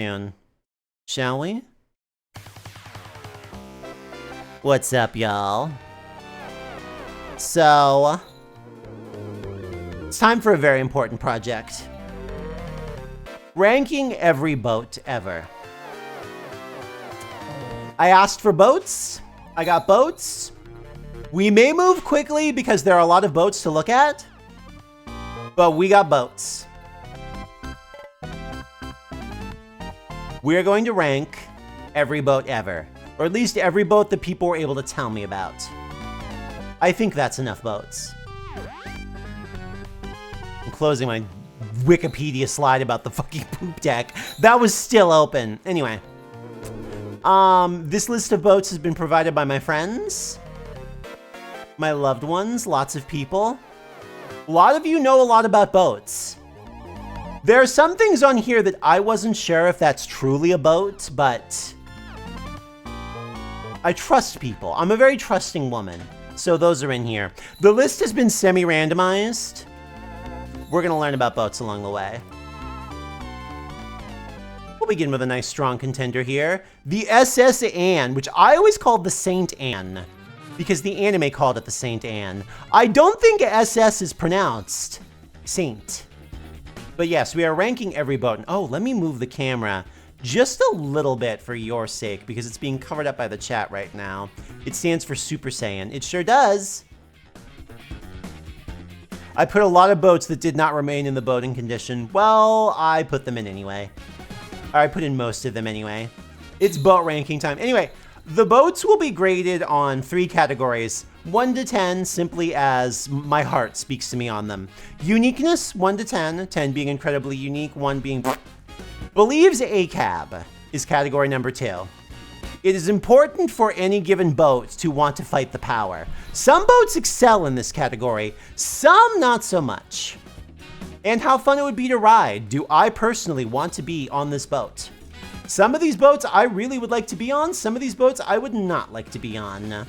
soon. Shall we? What's up, y'all? So, it's time for a very important project. Ranking every boat ever. I asked for boats. I got boats. We may move quickly because there are a lot of boats to look at, but we got boats. We're going to rank every boat ever, or at least every boat that people were able to tell me about. I think that's enough boats. I'm closing my Wikipedia slide about the fucking poop deck. That was still open. Anyway. This list of boats has been provided by my friends. My loved ones, lots of people. A lot of you know a lot about boats. There are some things on here that I wasn't sure if that's truly a boat, but I trust people. I'm a very trusting woman, so those are in here. The list has been semi-randomized. We're gonna learn about boats along the way. We'll begin with a nice strong contender here. The SS Anne, which I always called the Saint Anne, because the anime called it the Saint Anne. I don't think SS is pronounced Saint. But yes, we are ranking every boat. Oh, let me move the camera just a little bit for your sake, because it's being covered up by the chat right now. It stands for Super Saiyan. It sure does. I put a lot of boats that did not remain in the boating condition. Well, I put them in anyway. Or I put in most of them anyway. It's boat ranking time. Anyway, the boats will be graded on 3 categories. 1 to 10, simply as my heart speaks to me on them. Uniqueness, 1 to 10. 10 being incredibly unique, 1 being... Believes ACAB is category number 2. It is important for any given boat to want to fight the power. Some boats excel in this category, some not so much. And how fun it would be to ride. Do I personally want to be on this boat? Some of these boats I really would like to be on, some of these boats I would not like to be on.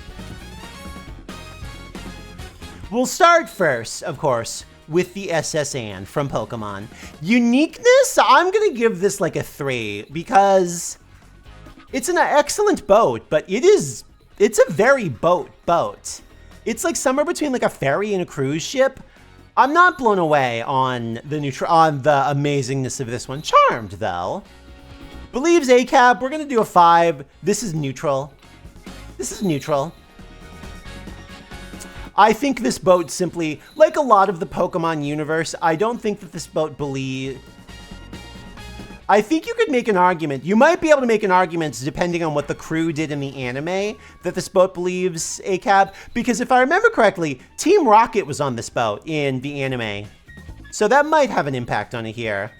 We'll start first, of course, with the SS Anne from Pokemon. Uniqueness, I'm gonna give this like a 3 because it's an excellent boat, but it's a very boat. It's like somewhere between like a ferry and a cruise ship. I'm not blown away on the amazingness of this one. Charmed though. Believes ACAB, we're gonna do a 5. This is neutral. This is neutral. I think this boat simply, like a lot of the Pokemon universe, I don't think that this boat I think you could make an argument. You might be able to make an argument, depending on what the crew did in the anime, that this boat believes ACAB. Because if I remember correctly, Team Rocket was on this boat in the anime. So that might have an impact on it here.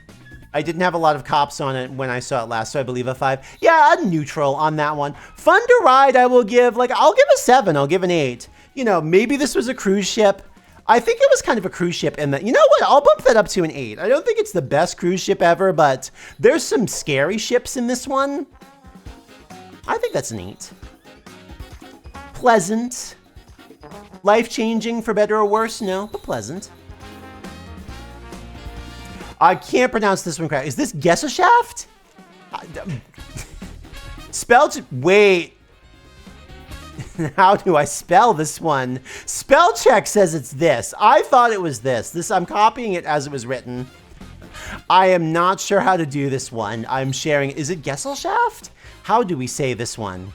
I didn't have a lot of cops on it when I saw it last, so I believe a 5. Yeah, a neutral on that one. Fun to ride, I will give, I'll give a 7, I'll give an 8. You know, maybe this was a cruise ship. I think it was kind of a cruise ship in that, you know what, I'll bump that up to an 8. I don't think it's the best cruise ship ever, but there's some scary ships in this one. I think that's an 8. Pleasant. Life-changing for better or worse? No, but pleasant. I can't pronounce this one correctly. Is this Gesellschaft? Wait. How do I spell this one? Spell check says it's this. I thought it was this. I'm copying it as it was written. I am not sure how to do this one. I'm sharing. Is it Gesellschaft? How do we say this one?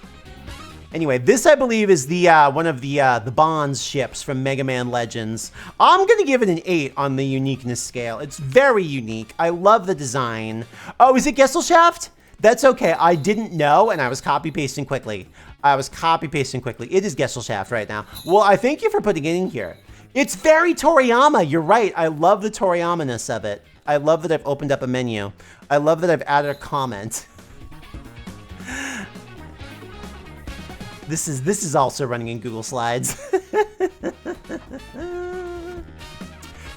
Anyway, this I believe is the one of the Bonds ships from Mega Man Legends. I'm gonna give it an 8 on the uniqueness scale. It's very unique. I love the design. Oh, is it Gesellschaft? That's okay. I didn't know, and I was copy-pasting quickly. It is Gesellschaft right now. Well, I thank you for putting it in here. It's very Toriyama. You're right. I love the Toriyama-ness of it. I love that I've opened up a menu. I love that I've added a comment. This is also running in Google Slides.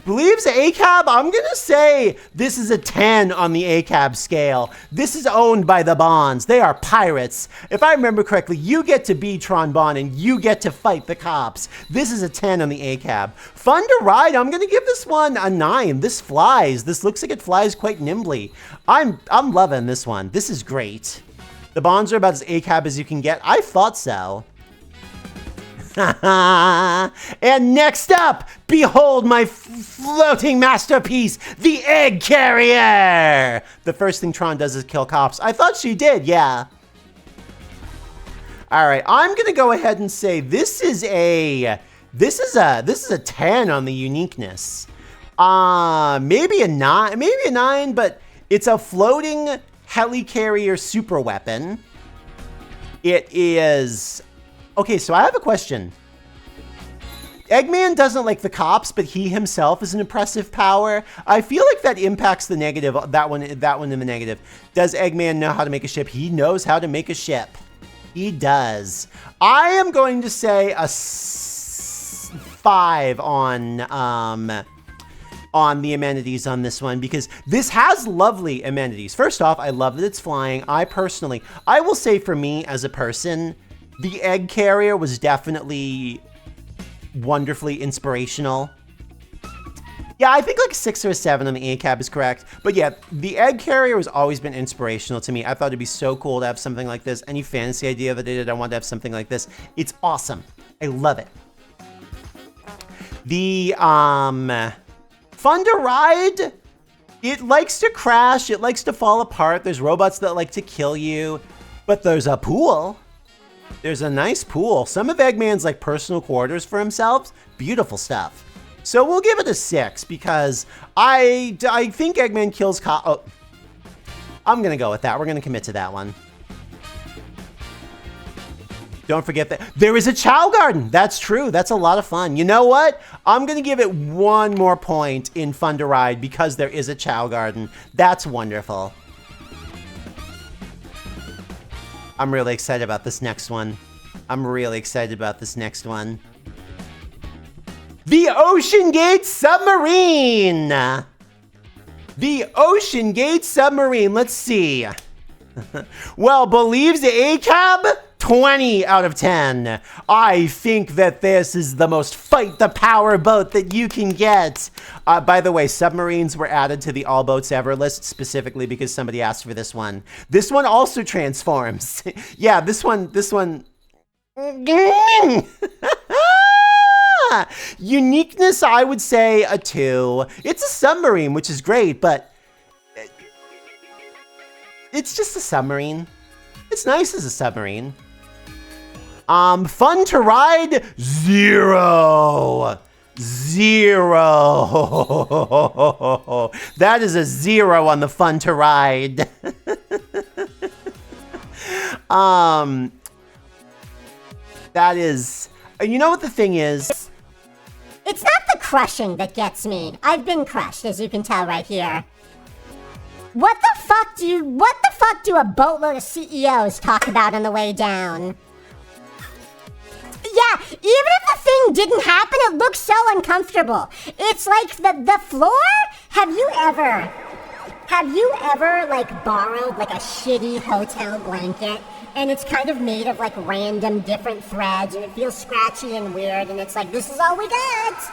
Believes ACAB? I'm gonna say this is a 10 on the ACAB scale. This is owned by the Bonds. They are pirates. If I remember correctly, you get to be Tron Bond and you get to fight the cops. This is a 10 on the ACAB. Fun to ride. I'm gonna give this one a 9. This flies. This looks like it flies quite nimbly. I'm loving this one. This is great. The Bonds are about as ACAB as you can get. I thought so. And next up, behold my floating masterpiece, the egg carrier. The first thing Tron does is kill cops. I thought she did, yeah. All right, I'm gonna go ahead and say this is a 10 on the uniqueness. Maybe a 9, but it's a floating helicarrier super weapon. It is. Okay, so I have a question. Eggman doesn't like the cops, but he himself is an impressive power. I feel like that impacts the negative, that one in the negative. Does Eggman know how to make a ship? He knows how to make a ship. He does. I am going to say a 5 on the amenities on this one, because this has lovely amenities. First off, I love that it's flying. I will say for me as a person, the egg carrier was definitely wonderfully inspirational. Yeah, I think like 6 or 7 on the ACAB is correct. But yeah, the egg carrier has always been inspirational to me. I thought it'd be so cool to have something like this. Any fantasy idea that I did, I wanted to have something like this. It's awesome. I love it. The fun to ride. It likes to crash. It likes to fall apart. There's robots that like to kill you. But there's a pool. There's a nice pool. Some of Eggman's like personal quarters for himself. Beautiful stuff. So we'll give it a 6 because I think Eggman kills oh, I'm gonna go with that. We're gonna commit to that one. Don't forget that there is a Chow Garden. That's true. That's a lot of fun. You know what? I'm gonna give it 1 more point in fun to ride because there is a Chow Garden. That's wonderful. I'm really excited about this next one. The Ocean Gate Submarine! The Ocean Gate Submarine, let's see. Well, believes the ACAB? 20 out of 10. I think that this is the most fight the power boat that you can get. By the way, submarines were added to the All Boats Ever list specifically because somebody asked for this one. This one also transforms. Yeah, this one. Uniqueness, I would say a 2. It's a submarine, which is great, but it's just a submarine. It's nice as a submarine. Fun to ride, 0. 0. That is a 0 on the fun to ride. That is, you know what the thing is? It's not the crushing that gets me. I've been crushed, as you can tell right here. What the fuck do a boatload of CEOs talk about on the way down? Yeah, even if the thing didn't happen, it looks so uncomfortable. It's like the floor? Have you ever like borrowed like a shitty hotel blanket and it's kind of made of like random different threads and it feels scratchy and weird and it's like, this is all we got?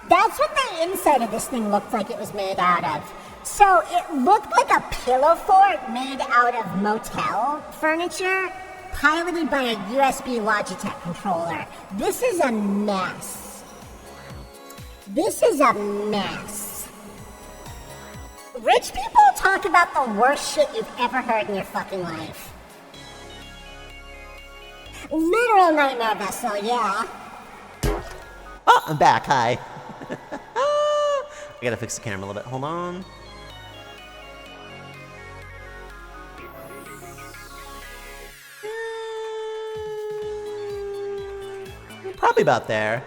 That's what the inside of this thing looked like it was made out of. So it looked like a pillow fort made out of motel furniture, piloted by a USB Logitech controller. This is a mess. Rich people talk about the worst shit you've ever heard in your fucking life. Literal nightmare vessel, yeah. Oh, I'm back, hi. I gotta fix the camera a little bit, hold on. Probably about there.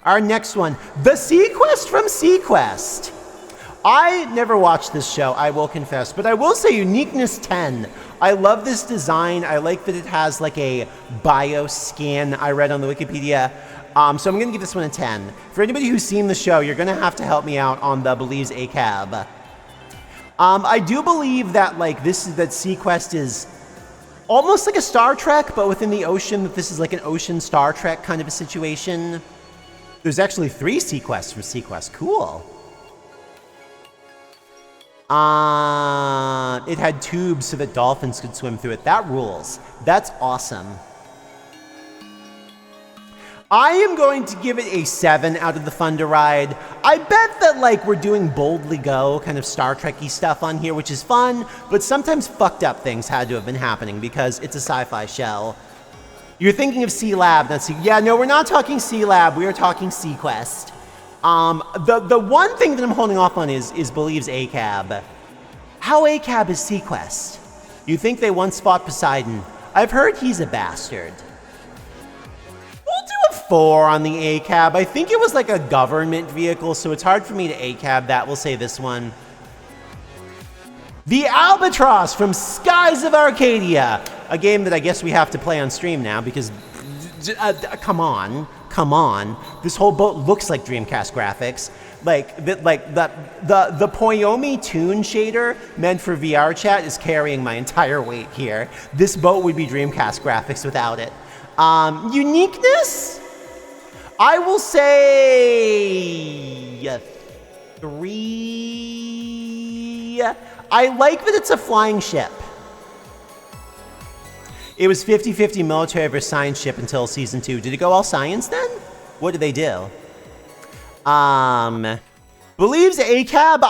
Our next one, The Sequest from Sequest. I never watched this show, I will confess, but I will say uniqueness 10. I love this design. I like that it has like a bio skin I read on the Wikipedia. So I'm going to give this one a 10. For anybody who's seen the show, you're going to have to help me out on the Believes ACAB. I do believe that that Sequest is almost like a Star Trek, but within the ocean, that this is like an ocean Star Trek kind of a situation. There's actually 3 Sequests from Sequest. Cool. It had tubes so that dolphins could swim through it. That rules. That's awesome. I am going to give it a 7 out of the fun to ride. I bet that we're doing Boldly Go, kind of Star Trek-y stuff on here, which is fun, but sometimes fucked up things had to have been happening because it's a sci-fi show. You're thinking of C-Lab, not C... Yeah, no, we're not talking C-Lab, we are talking Sequest. The one thing that I'm holding off on is Believes ACAB. How ACAB is Sequest? You think they once fought Poseidon? I've heard he's a bastard. We'll do a 4 on the ACAB. I think it was like a government vehicle, so it's hard for me to ACAB that. We'll say this one. The Albatross from Skies of Arcadia. A game that I guess we have to play on stream now because, come on. This whole boat looks like Dreamcast graphics. The Poyomi Toon shader meant for VR chat is carrying my entire weight here. This boat would be Dreamcast graphics without it. Uniqueness? I will say 3. I like that it's a flying ship. It was 50-50 military versus science ship until season 2. Did it go all science then? What did they do? Believes ACAB.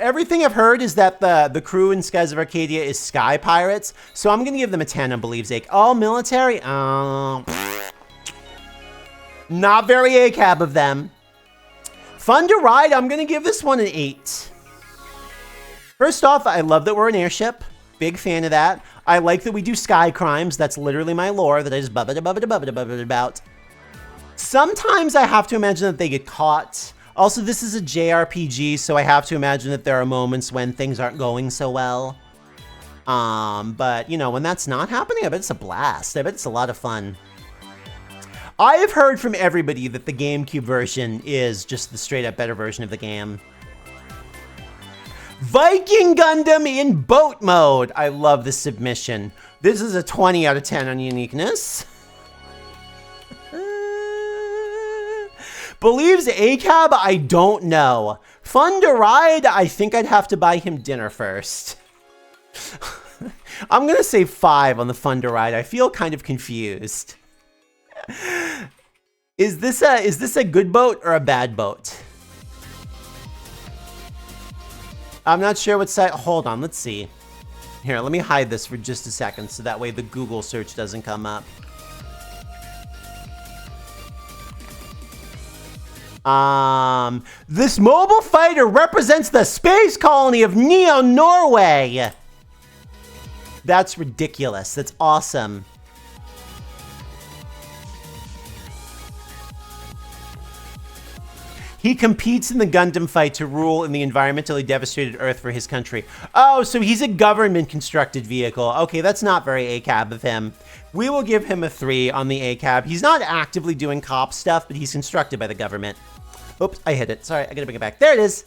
Everything I've heard is that the crew in Skies of Arcadia is sky pirates, so I'm gonna give them a 10 on Believes ACAB. All military? Not very ACAB of them. Fun to ride. I'm gonna give this one an 8. First off, I love that we're an airship. Big fan of that. I like that we do sky crimes. That's literally my lore that I just bub it about. Sometimes I have to imagine that they get caught. Also, this is a JRPG, so I have to imagine that there are moments when things aren't going so well. But, when that's not happening, I bet it's a blast. I bet it's a lot of fun. I have heard from everybody that the GameCube version is just the straight-up better version of the game. Viking Gundam in boat mode. I love this submission. This is a 20 out of 10 on uniqueness. Believes ACAB? I don't know. Fun to ride? I think I'd have to buy him dinner first. I'm gonna say 5 on the fun to ride. I feel kind of confused. Is this a good boat or a bad boat? I'm not sure what site. Hold on, let's see. Here, let me hide this for just a second so that way the Google search doesn't come up. This mobile fighter represents the space colony of Neo Norway. That's ridiculous. That's awesome. He competes in the Gundam fight to rule in the environmentally devastated Earth for his country. Oh, so he's a government-constructed vehicle. Okay, that's not very ACAB of him. We will give him a 3 on the ACAB. He's not actively doing cop stuff, but he's constructed by the government. Oops, I hit it. Sorry, I gotta bring it back. There it is.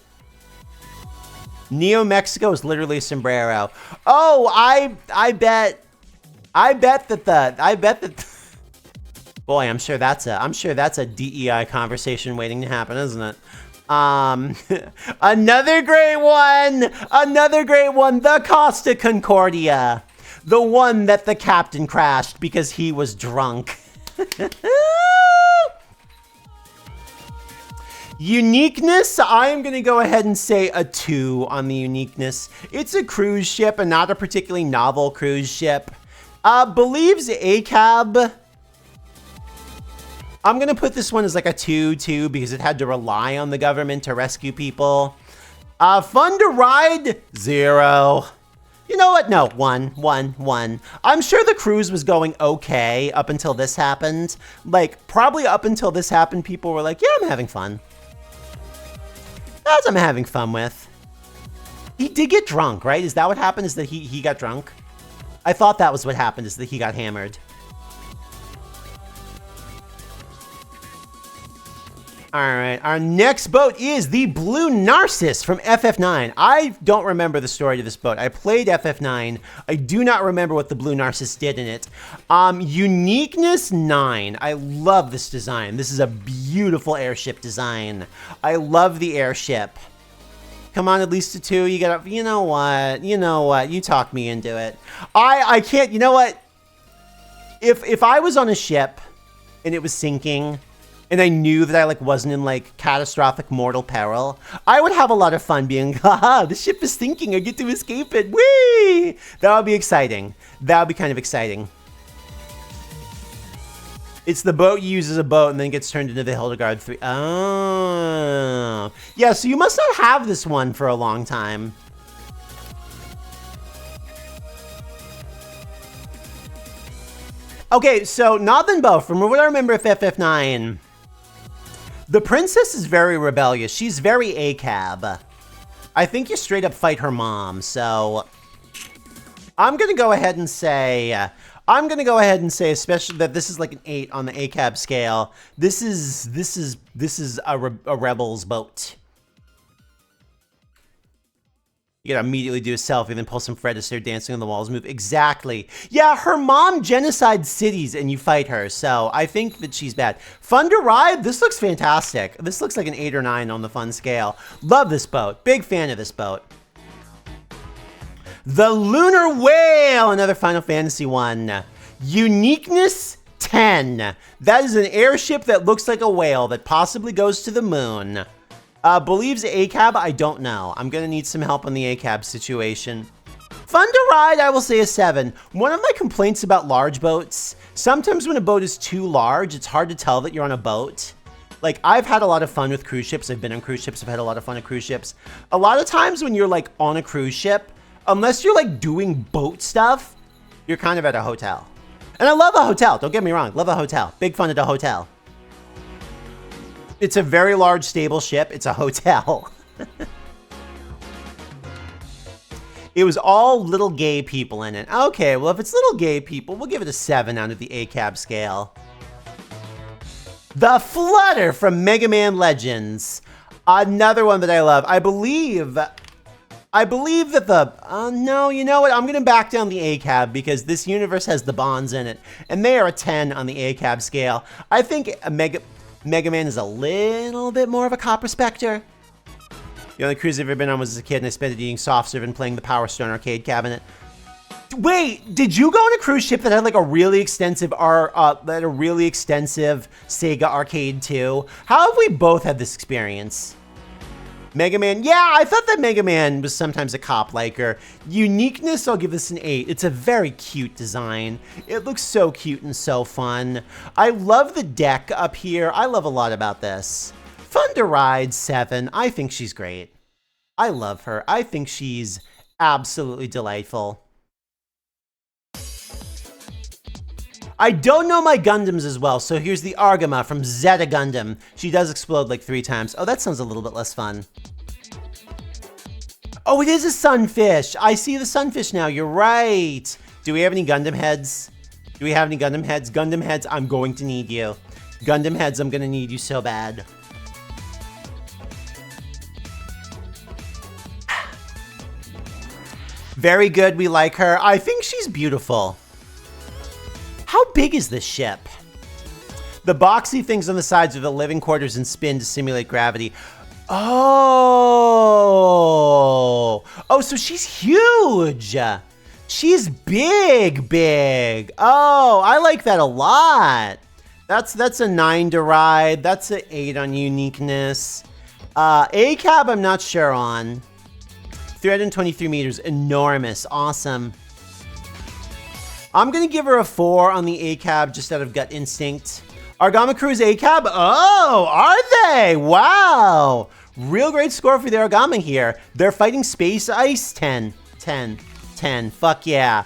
Neo Mexico is literally a sombrero. Oh, I bet that. Boy, I'm sure that's a DEI conversation waiting to happen, isn't it? Another great one, the Costa Concordia, the one that the captain crashed because he was drunk. Uniqueness, I am going to go ahead and say a 2 on the uniqueness. It's a cruise ship and not a particularly novel cruise ship. Believes ACAB. I'm going to put this one as like a 2 too because it had to rely on the government to rescue people. Fun to ride, 0. You know what? No, 1. I'm sure the cruise was going okay up until this happened. Like, probably up until this happened, people were like, yeah, I'm having fun. That's what I'm having fun with. He did get drunk, right? Is that what happened? Is that he got drunk? I thought that was what happened, is that he got hammered. All right, our next boat is the Blue Narcissus from FF9. I don't remember the story to this boat. I played FF9. I do not remember what the Blue Narcissus did in it. Uniqueness 9. I love this design. This is a beautiful airship design. I love the airship. Come on, at least a 2. You gotta, you know what? You talked me into it. I can't, you know what? If I was on a ship and it was sinking, and I knew that I wasn't in catastrophic mortal peril, I would have a lot of fun being, haha, the ship is sinking, I get to escape it, whee! That would be exciting. That would be kind of exciting. It's the boat you use as a boat and then gets turned into the Hildegard 3. Oh. Yeah, so you must not have this one for a long time. Okay, so Northern Bow, from what I remember of FF9, the princess is very rebellious. She's very ACAB. I think you straight up fight her mom, so I'm gonna go ahead and say, especially that this is like an 8 on the ACAB scale. This is a rebel's boat. You gotta immediately do a selfie, then pull some Fred Astaire dancing on the walls move. Exactly. Yeah, her mom genocides cities and you fight her, so I think that she's bad. Fun to ride? This looks fantastic. This looks like an 8 or 9 on the fun scale. Love this boat. Big fan of this boat. The Lunar Whale, another Final Fantasy one. Uniqueness 10. That is an airship that looks like a whale that possibly goes to the moon. Believes ACAB? I don't know. I'm gonna need some help on the ACAB situation. Fun to ride, I will say a 7. One of my complaints about large boats, sometimes when a boat is too large, it's hard to tell that you're on a boat. I've had a lot of fun with cruise ships. I've been on cruise ships. I've had a lot of fun on cruise ships. A lot of times when you're on a cruise ship, unless you're doing boat stuff, you're kind of at a hotel. And I love a hotel. Don't get me wrong. Love a hotel. Big fun at a hotel. It's a very large, stable ship. It's a hotel. It was all little gay people in it. Okay, well, if it's little gay people, we'll give it a 7 out of the ACAB scale. The Flutter from Mega Man Legends. Another one that I love. I believe that the... no, you know what? I'm going to back down the ACAB because this universe has the Bonds in it. And they are a 10 on the ACAB scale. I think Mega Man is a little bit more of a Copper Spectre. The only cruise I've ever been on was as a kid, and I spent it eating soft serve and playing the Power Stone arcade cabinet. Wait, did you go on a cruise ship that had a really extensive Sega arcade too? How have we both had this experience? Mega Man, yeah, I thought that Mega Man was sometimes a cop liker. Uniqueness, I'll give this an 8. It's a very cute design. It looks so cute and so fun. I love the deck up here. I love a lot about this. Fun to ride, 7. I think she's great. I love her. I think she's absolutely delightful. I don't know my Gundams as well, so here's the Argama from Zeta Gundam. She does explode 3 times. Oh, that sounds a little bit less fun. Oh, it is a sunfish. I see the sunfish now. You're right. Do we have any Gundam heads? Do we have any Gundam heads? Gundam heads, I'm going to need you. Gundam heads, I'm going to need you so bad. Very good. We like her. I think she's beautiful. How big is this ship? The boxy things on the sides are the living quarters and spin to simulate gravity. Oh, so she's huge. She's big. Oh, I like that a lot. That's a 9 to ride. That's an 8 on uniqueness. ACAB, I'm not sure on. 323 meters, enormous, awesome. I'm gonna give her a 4 on the ACAB just out of gut instinct. Argama Crew's ACAB? Oh, are they? Wow. Real great score for the Argama here. They're fighting space ice. 10. Fuck yeah.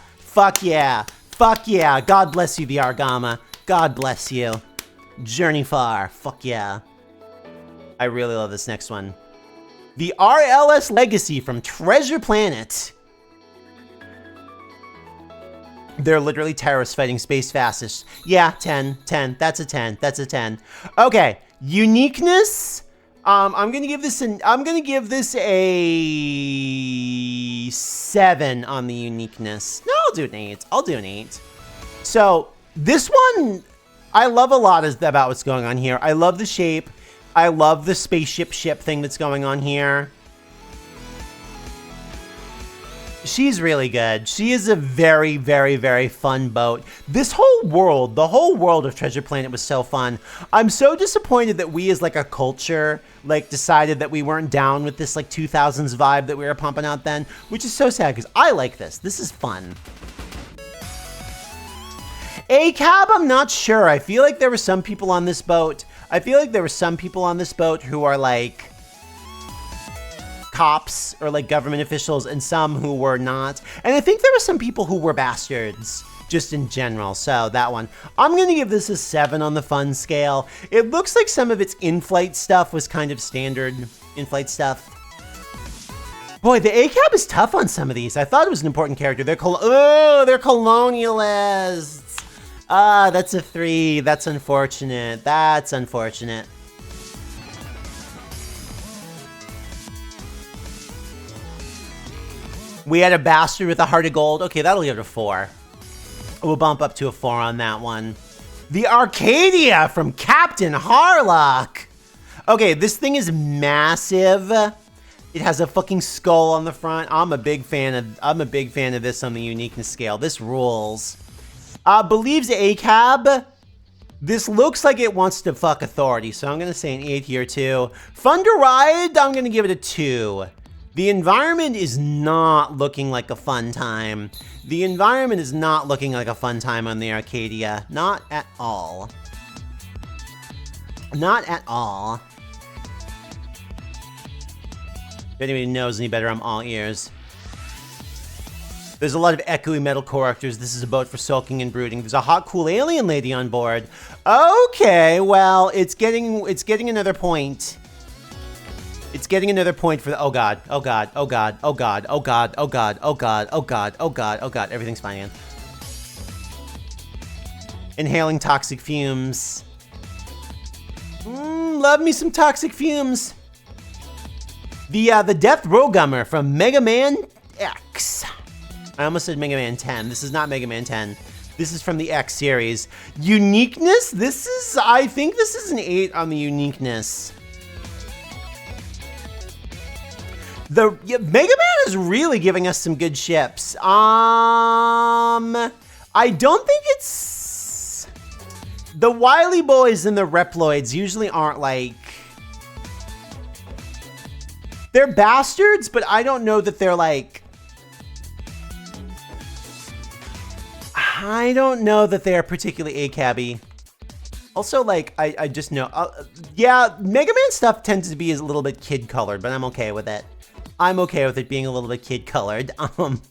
God bless you, the Argama. God bless you. Journey far. Fuck yeah. I really love this next one. The RLS Legacy from Treasure Planet. They're literally terrorists fighting space fascists. Yeah, 10. That's a 10. Okay, Uniqueness. I'm gonna give this a 7 on the uniqueness. No, I'll do an 8. I'll do an 8. So this one, I love a lot about what's going on here. I love the shape. I love the spaceship ship thing that's going on here. She's really good. She is a very, very, very fun boat. This whole world, the whole world of Treasure Planet was so fun. I'm so disappointed that we as like a culture, like decided that we weren't down with this like 2000s vibe that we were pumping out then, which is so sad because I like this. This is fun. A-Cab, I'm not sure. I feel like there were some people on this boat. Who are like cops or like government officials and some who were not. And I think there were some people who were bastards just in general. So that one, I'm going to give this a 7 on the fun scale. It looks like some of its in-flight stuff was kind of standard in-flight stuff. Boy, the A-Cab is tough on some of these. I thought it was an important character. They're colonialists. Ah, that's a 3. That's unfortunate. That's unfortunate. We had a bastard with a heart of gold. Okay, that'll give it a 4. We'll bump up to a 4 on that one. The Arcadia from Captain Harlock. Okay, this thing is massive. It has a fucking skull on the front. I'm a big fan of this on the uniqueness scale. This rules. Believes A-Cab. This looks like it wants to fuck authority, so I'm gonna say an 8 here too. Fun to ride, I'm gonna give it a 2. The environment is not looking like a fun time. The environment is not looking like a fun time on the Arcadia. Not at all. Not at all. If anybody knows any better, I'm all ears. There's a lot of echoey metal characters. This is a boat for sulking and brooding. There's a hot, cool alien lady on board. Okay, well, it's getting another point. It's getting another point for the, oh god, oh god, oh god, oh god, oh god, oh god, oh god, oh god, oh god, oh god, everything's fine again. Inhaling toxic fumes. Love me some toxic fumes. The Death Row Gummer from Mega Man X. I almost said Mega Man 10. This is not Mega Man 10. This is from the X series. Uniqueness? I think this is an 8 on the uniqueness. Mega Man is really giving us some good ships. I don't think it's... The Wily Boys and the Reploids usually aren't like... They're bastards, but I don't know that they're like... I don't know that they are particularly A-cabby. Also, like, I just know... yeah, Mega Man stuff tends to be a little bit kid-colored, but I'm okay with it. I'm okay with it being a little bit kid-colored. Fun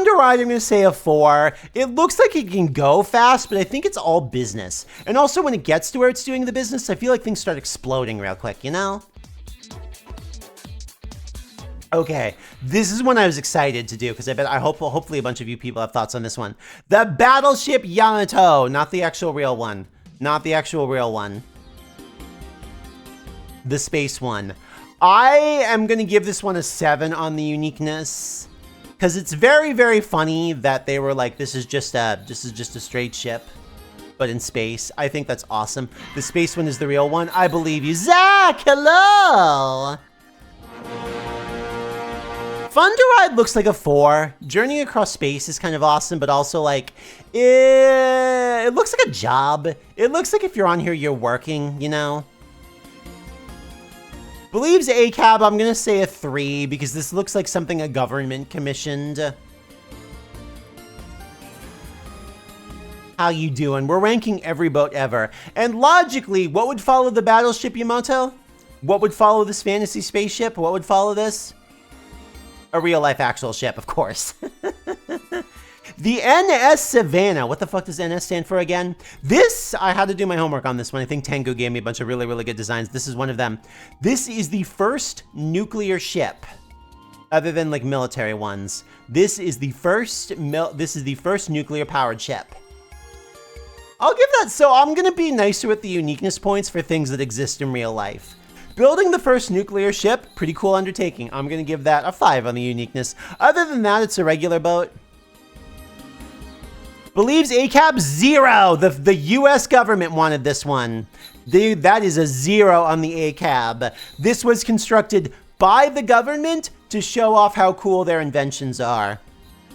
to ride, I'm going to say a 4. It looks like it can go fast, but I think it's all business. And also, when it gets to where it's doing the business, I feel like things start exploding real quick, you know? Okay, this is one I was excited to do, because hopefully a bunch of you people have thoughts on this one. The Battleship Yamato, not the actual real one. Not the actual real one. The space one. I am going to give this one a 7 on the uniqueness, because it's very, very funny that they were like, this is just a straight ship, but in space. I think that's awesome. The space one is the real one. I believe you. Zach, hello! Fun to Ride looks like a 4. Journey across space is kind of awesome, but also like, it looks like a job. It looks like if you're on here, you're working, you know? Believes A-Cab, I'm gonna say a 3, because this looks like something a government commissioned. How you doing? We're ranking every boat ever. And logically, what would follow the Battleship Yamato? What would follow this fantasy spaceship? What would follow this? A real-life actual ship, of course. The NS Savannah. What the fuck does NS stand for again? This, I had to do my homework on this one. I think Tango gave me a bunch of really, really good designs. This is one of them. This is the first nuclear ship, other than like military ones. This is the first nuclear powered ship. I'll give that, so I'm gonna be nicer with the uniqueness points for things that exist in real life. Building the first nuclear ship, pretty cool undertaking. I'm gonna give that a 5 on the uniqueness. Other than that, it's a regular boat. Believes ACAB 0. The US government wanted this one. That is a 0 on the ACAB. This was constructed by the government to show off how cool their inventions are.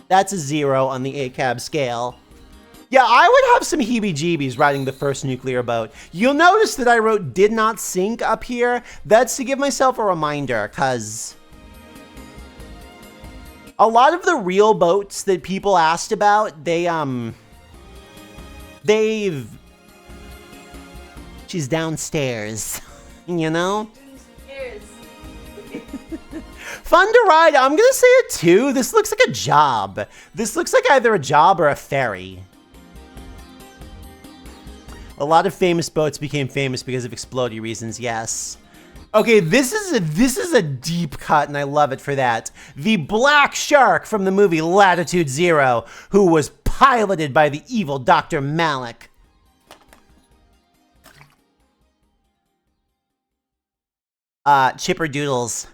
That's a 0 on the ACAB scale. Yeah, I would have some heebie-jeebies riding the first nuclear boat. You'll notice that I wrote did not sink up here. That's to give myself a reminder, because a lot of the real boats that people asked about, she's downstairs, you know? Fun to ride, I'm gonna say a 2. This looks like a job. This looks like either a job or a ferry. A lot of famous boats became famous because of explodey reasons, yes. Okay, this is a deep cut, and I love it for that. The Black Shark from the movie Latitude Zero, who was piloted by the evil Dr. Malik. Chipper Doodles.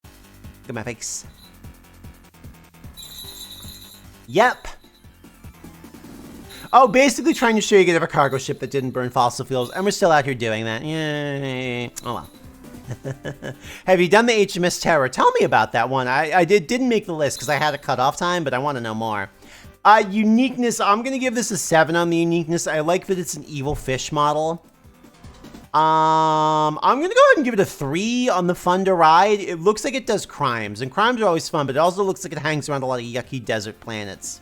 Look at my face. Yep. Oh, basically trying to show you could have a cargo ship that didn't burn fossil fuels, and we're still out here doing that. Yay. Oh well. Have you done the HMS Terror? Tell me about that one. I didn't make the list because I had a cutoff time, but I want to know more. Uniqueness, I'm going to give this a 7 on the uniqueness. I like that it's an evil fish model. I'm going to go ahead and give it a 3 on the fun to ride. It looks like it does crimes, and crimes are always fun, but it also looks like it hangs around a lot of yucky desert planets.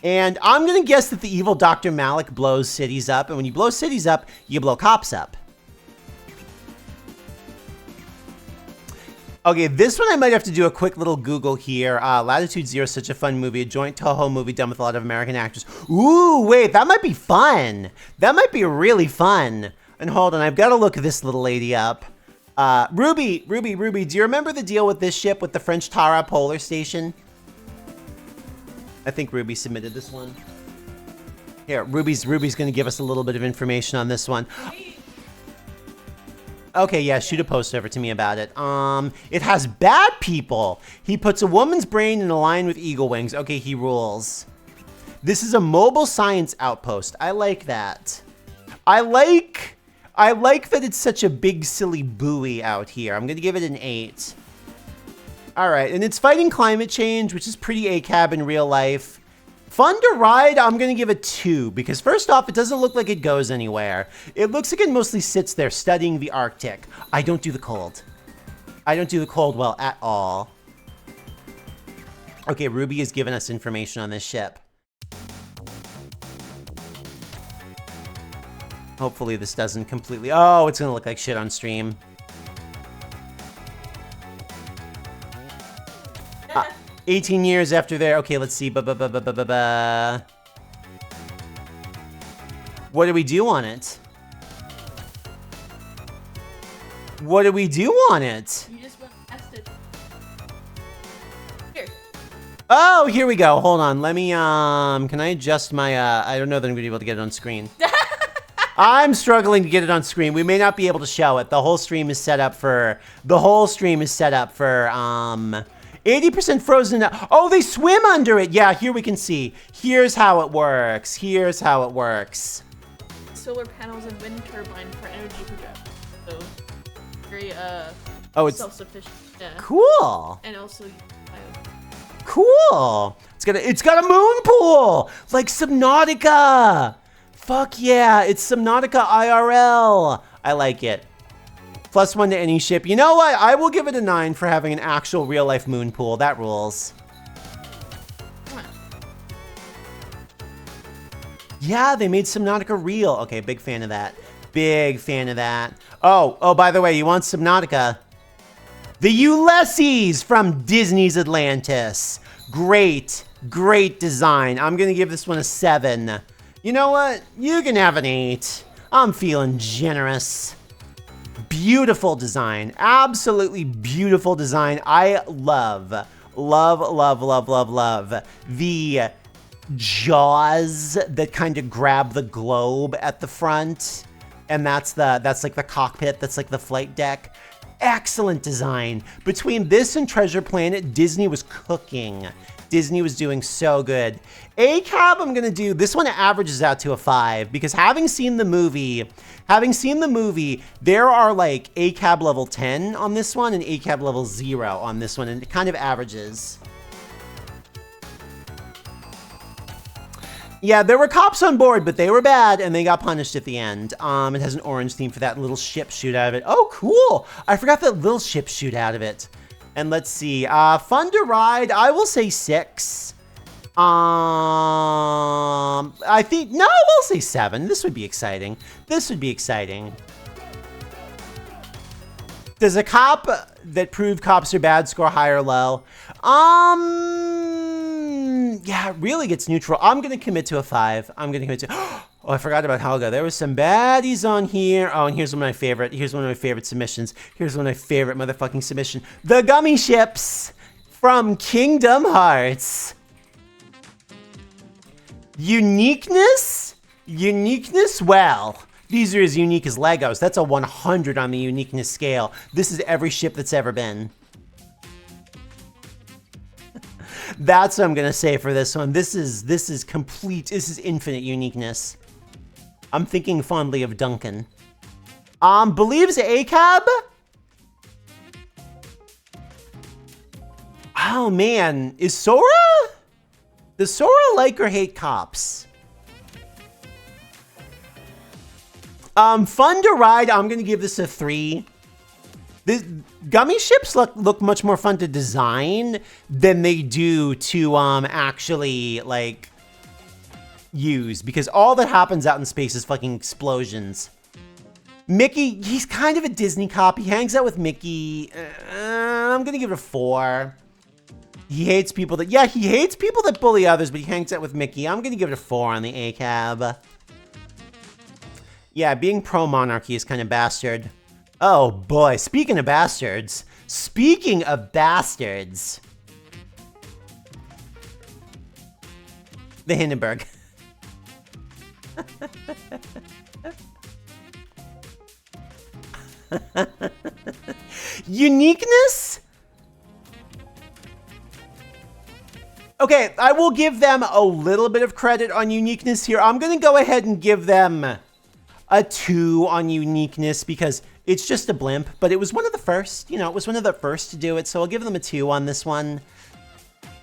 And I'm going to guess that the evil Dr. Malik blows cities up, and when you blow cities up, you blow cops up. Okay, this one I might have to do a quick little Google here. Latitude Zero is such a fun movie, a joint Toho movie done with a lot of American actors. Ooh, wait, that might be fun. That might be really fun. And hold on, I've got to look this little lady up. Ruby, do you remember the deal with this ship with the French Tara Polar Station? I think Ruby submitted this one. Here, Ruby's gonna give us a little bit of information on this one. Okay, yeah, shoot a post over to me about it. It has bad people. He puts a woman's brain in a line with eagle wings. Okay, he rules. This is a mobile science outpost. I like that. I like that it's such a big, silly buoy out here. I'm gonna give it an 8. All right, and it's fighting climate change, which is pretty ACAB in real life. Fun to ride, I'm gonna give it 2, because first off, it doesn't look like it goes anywhere. It looks like it mostly sits there studying the Arctic. I don't do the cold. I don't do the cold well at all. Okay, Ruby has given us information on this ship. Hopefully this doesn't completely... Oh, it's gonna look like shit on stream. 18 years after there. Okay, let's see. What do we do on it? What do we do on it? You just went past it. Here. Oh, here we go. Hold on. Let me, can I adjust my, I don't know that I'm gonna be able to get it on screen. I'm struggling to get it on screen. We may not be able to show it. The whole stream is set up for, 80% frozen. Oh, they swim under it. Yeah, here we can see. Here's how it works. Here's how it works. Solar panels and wind turbine for energy production. So, very, it's self-sufficient. Yeah. Cool. And also, cool. It's got a moon pool, like Subnautica. Fuck yeah, it's Subnautica IRL. I like it. +1 to any ship. You know what? I will give it a 9 for having an actual real-life moon pool. That rules. Yeah, they made Subnautica real. Okay, big fan of that. Big fan of that. Oh, by the way, you want Subnautica? The Ulysses from Disney's Atlantis. Great, great design. I'm gonna give this one a 7. You know what? You can have an 8. I'm feeling generous. Beautiful design. Absolutely beautiful design. I love the jaws that kind of grab the globe at the front. And that's like the cockpit. That's like the flight deck. Excellent design. Between this and Treasure Planet, Disney was cooking. Disney was doing so good. A-Cab, I'm gonna do, this one averages out to a 5 because having seen the movie, there are like A-Cab level 10 on this one and A-Cab level 0 on this one, and it kind of averages. Yeah, there were cops on board, but they were bad and they got punished at the end. It has an orange theme for that little ship shoot out of it. Oh, cool. I forgot that little ship shoot out of it. And let's see, fun to ride, I will say 6. I think, no, we'll say 7. This would be exciting. This would be exciting. Does a cop that proved cops are bad score high or low? Yeah, it really gets neutral. I'm gonna commit to a 5. I'm gonna commit to, oh, I forgot about Helga. There was some baddies on here. Oh, and here's one of my favorite. Here's one of my favorite submissions. Here's one of my favorite motherfucking submission. The Gummy Ships from Kingdom Hearts. Uniqueness? Uniqueness? Well, these are as unique as Legos. That's a 100 on the uniqueness scale. This is every ship that's ever been. That's what I'm gonna say for this one. This is complete. This is infinite uniqueness. I'm thinking fondly of Duncan. Believes A-Cab? Oh man, is Sora? Does Sora like or hate cops? Fun to ride, I'm gonna give this a 3. The Gummy Ships look much more fun to design than they do to actually like use, because all that happens out in space is fucking explosions. Mickey, he's kind of a Disney cop. He hangs out with Mickey. I'm gonna give it a 4. He hates people that, yeah, he hates people that bully others, but he hangs out with Mickey. I'm gonna give it a 4 on the A-Cab. Yeah, being pro-monarchy is kind of bastard. Oh boy, speaking of bastards. Speaking of bastards. The Hindenburg. Uniqueness? Okay, I will give them a little bit of credit on uniqueness here. I'm gonna go ahead and give them a 2 on uniqueness because it's just a blimp, but it was one of the first, you know, it was one of the first to do it, so I'll give them a 2 on this one.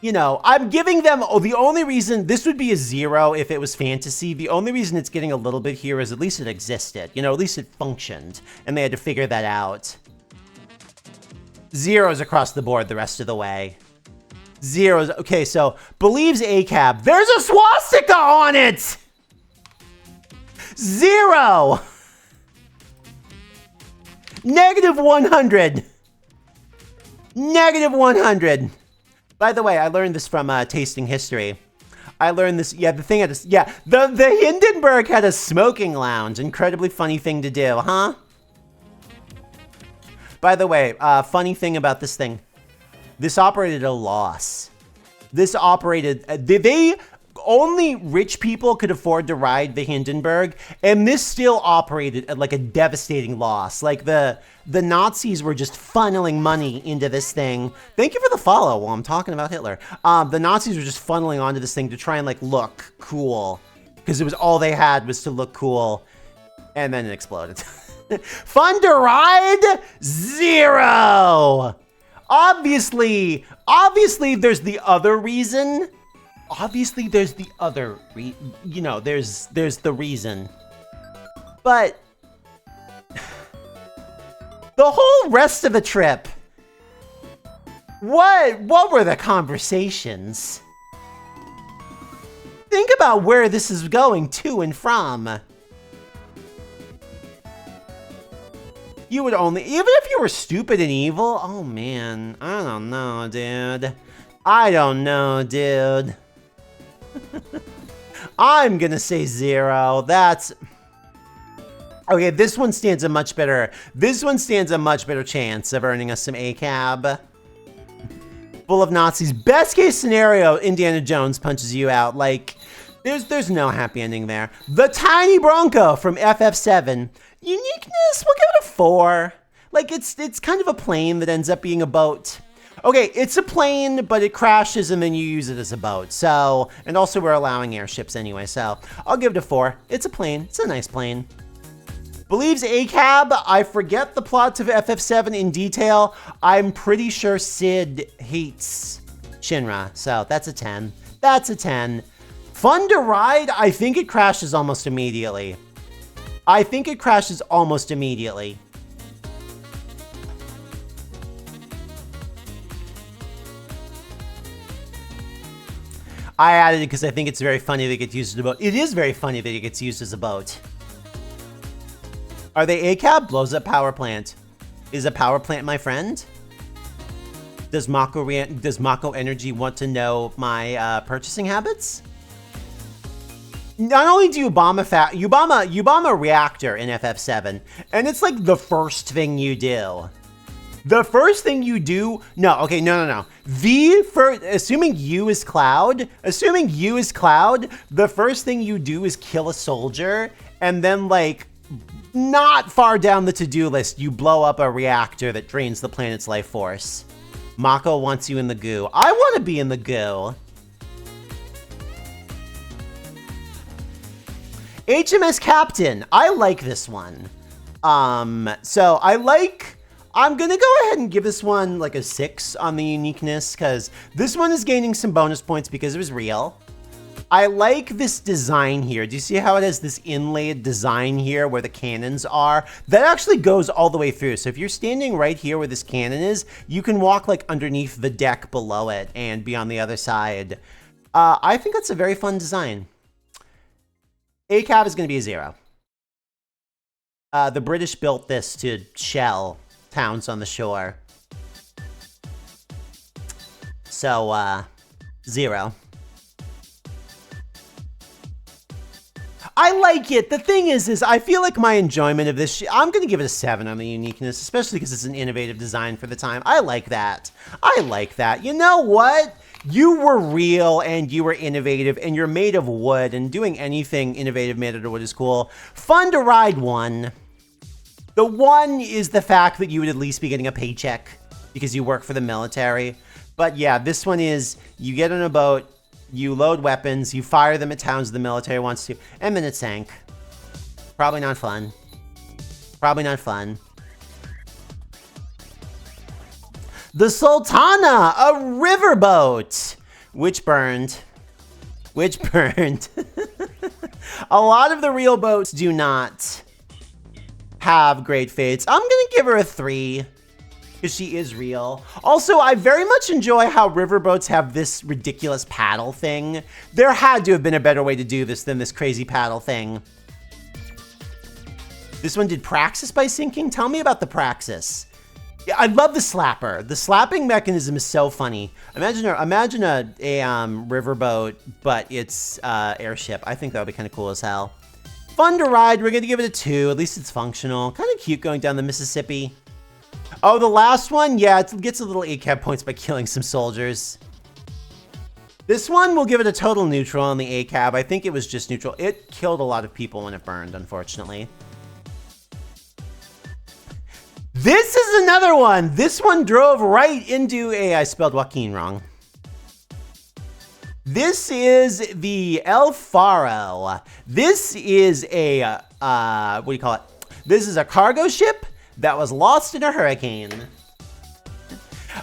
You know, I'm giving them, oh, the only reason, this would be a 0 if it was fantasy. The only reason it's getting a little bit here is at least it existed. You know, at least it functioned, and they had to figure that out. 0s across the board the rest of the way. 0s, okay, so, believes A-Cab. There's a swastika on it! 0! Negative 100. Negative 100. By the way, I learned this from Tasting History. I learned this, yeah, the thing had a, yeah, the Hindenburg had a smoking lounge. Incredibly funny thing to do, huh? By the way, funny thing about this thing. This operated at a loss. This operated, only rich people could afford to ride the Hindenburg, and this still operated at like a devastating loss. Like the Nazis were just funneling money into this thing. Thank you for the follow while I'm talking about Hitler. The Nazis were just funneling onto this thing to try and like look cool, because it was all they had was to look cool, and then it exploded. Fun to ride? 0. Obviously there's the other reason. Obviously, there's the other, you know, there's the reason. But the whole rest of the trip, what were the conversations? Think about where this is going to and from. You would only, even if you were stupid and evil, oh man, I don't know, dude. I don't know, dude. I'm gonna say 0. That's okay. This one stands a much better chance of earning us some A-Cab. full of Nazis. Best case scenario, Indiana Jones punches you out. Like, there's no happy ending there. The Tiny Bronco from FF7. Uniqueness, we'll give it a 4. Like, it's kind of a plane that ends up being a boat. Okay, it's a plane, but it crashes and then you use it as a boat. So, and also we're allowing airships anyway, so I'll give it a 4. It's a plane. It's a nice plane. Believes ACAB. I forget the plot of FF7 in detail. I'm pretty sure Sid hates Shinra, so that's a 10. That's a 10. Fun to ride. I think it crashes almost immediately. I think it crashes almost immediately. I added it because I think it's very funny that it gets used as a boat. It is very funny that it gets used as a boat. Are they ACAB? Blows up power plant. Is a power plant my friend? Does Mako Energy want to know my purchasing habits? Not only do you bomb you bomb a reactor in FF7, and it's like the first thing you do. The first thing you do, no. Assuming you is Cloud, the first thing you do is kill a soldier, and then like, not far down the to-do list, you blow up a reactor that drains the planet's life force. Mako wants you in the goo. I want to be in the goo. HMS Captain. I like this one. I'm gonna go ahead and give this one like a 6 on the uniqueness, because this one is gaining some bonus points because it was real. I like this design here. Do you see how it has this inlaid design here where the cannons are? That actually goes all the way through. So if you're standing right here where this cannon is, you can walk like underneath the deck below it and be on the other side. I think that's a very fun design. ACAB is going to be a 0. The British built this to shell towns on the shore. So, 0. I like it. The thing is I feel like my enjoyment of this, I'm going to give it a 7 on the uniqueness, especially because it's an innovative design for the time. I like that. You know what? You were real and you were innovative and you're made of wood, and doing anything innovative made out of wood is cool. Fun to ride 1. The 1 is the fact that you would at least be getting a paycheck because you work for the military. But yeah, this one is you get on a boat, you load weapons, you fire them at towns the military wants to, and then it sank. Probably not fun. The Sultana, a riverboat, which burned. A lot of the real boats do not have great fates. I'm gonna give her a 3. Because she is real. Also, I very much enjoy how riverboats have this ridiculous paddle thing. There had to have been a better way to do this than this crazy paddle thing. This one did praxis by sinking? Tell me about the praxis. Yeah, I love the slapper. The slapping mechanism is so funny. Imagine a riverboat, but it's airship. I think that would be kind of cool as hell. Fun to ride. We're going to give it a 2. At least it's functional. Kind of cute going down the Mississippi. Oh, the last one? Yeah, it gets a little ACAB points by killing some soldiers. This one, we'll give it a total neutral on the ACAB. I think it was just neutral. It killed a lot of people when it burned, unfortunately. This is another one. This one drove right into I spelled Joaquin wrong. This is the El Faro. This is a, what do you call it? This is a cargo ship that was lost in a hurricane.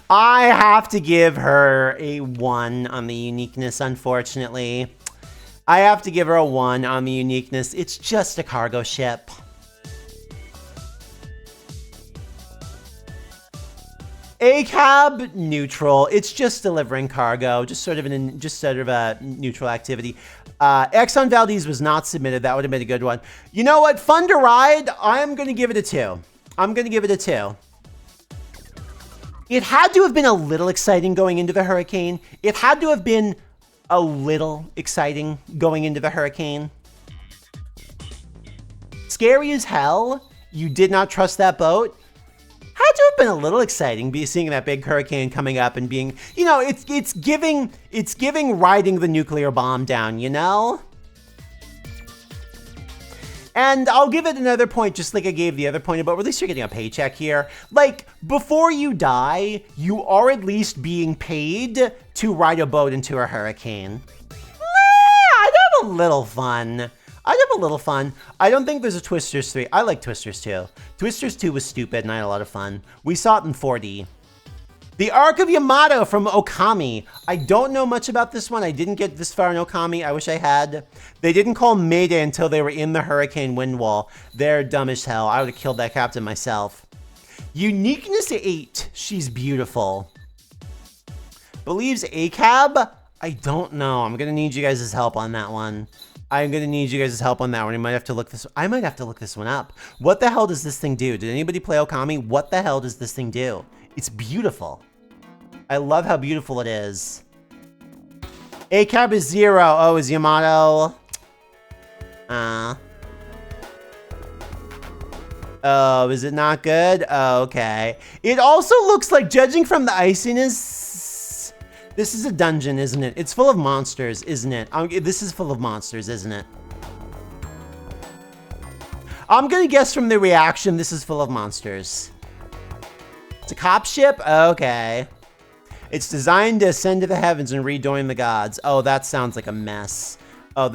I have to give her a 1 on the uniqueness, unfortunately. I have to give her a 1 on the uniqueness. It's just a cargo ship. ACAB, neutral. It's just delivering cargo, just sort of a neutral activity. Exxon Valdez was not submitted. That would have been a good one. You know what? Fun to ride. I'm going to give it a 2. It had to have been a little exciting going into the hurricane. It had to have been a little exciting going into the hurricane. Scary as hell. You did not trust that boat. Had to have been a little exciting, seeing that big hurricane coming up and being, you know, it's giving riding the nuclear bomb down, you know? And I'll give it another point, just like I gave the other point about, at least you're getting a paycheck here. Like, before you die, you are at least being paid to ride a boat into a hurricane. I'd have a little fun. I don't think there's a Twisters 3. I like Twisters 2. Twisters 2 was stupid and I had a lot of fun. We saw it in 4D. The Arc of Yamato from Okami. I don't know much about this one. I didn't get this far in Okami. I wish I had. They didn't call Mayday until they were in the hurricane wind wall. They're dumb as hell. I would have killed that captain myself. Uniqueness 8. She's beautiful. Believes ACAB? I don't know. I'm going to need you guys' help on that one. I might have to look this one up. What the hell does this thing do? Did anybody play Okami? What the hell does this thing do? It's beautiful. I love how beautiful it is. ACAB is 0. Oh, is Yamato? Oh, is it not good? Oh, okay. It also looks like, judging from the iciness, this is a dungeon, isn't it? It's full of monsters, isn't it? This is full of monsters, isn't it? I'm gonna guess from the reaction, this is full of monsters. It's a cop ship? Okay. It's designed to ascend to the heavens and rejoin the gods. Oh, that sounds like a mess. The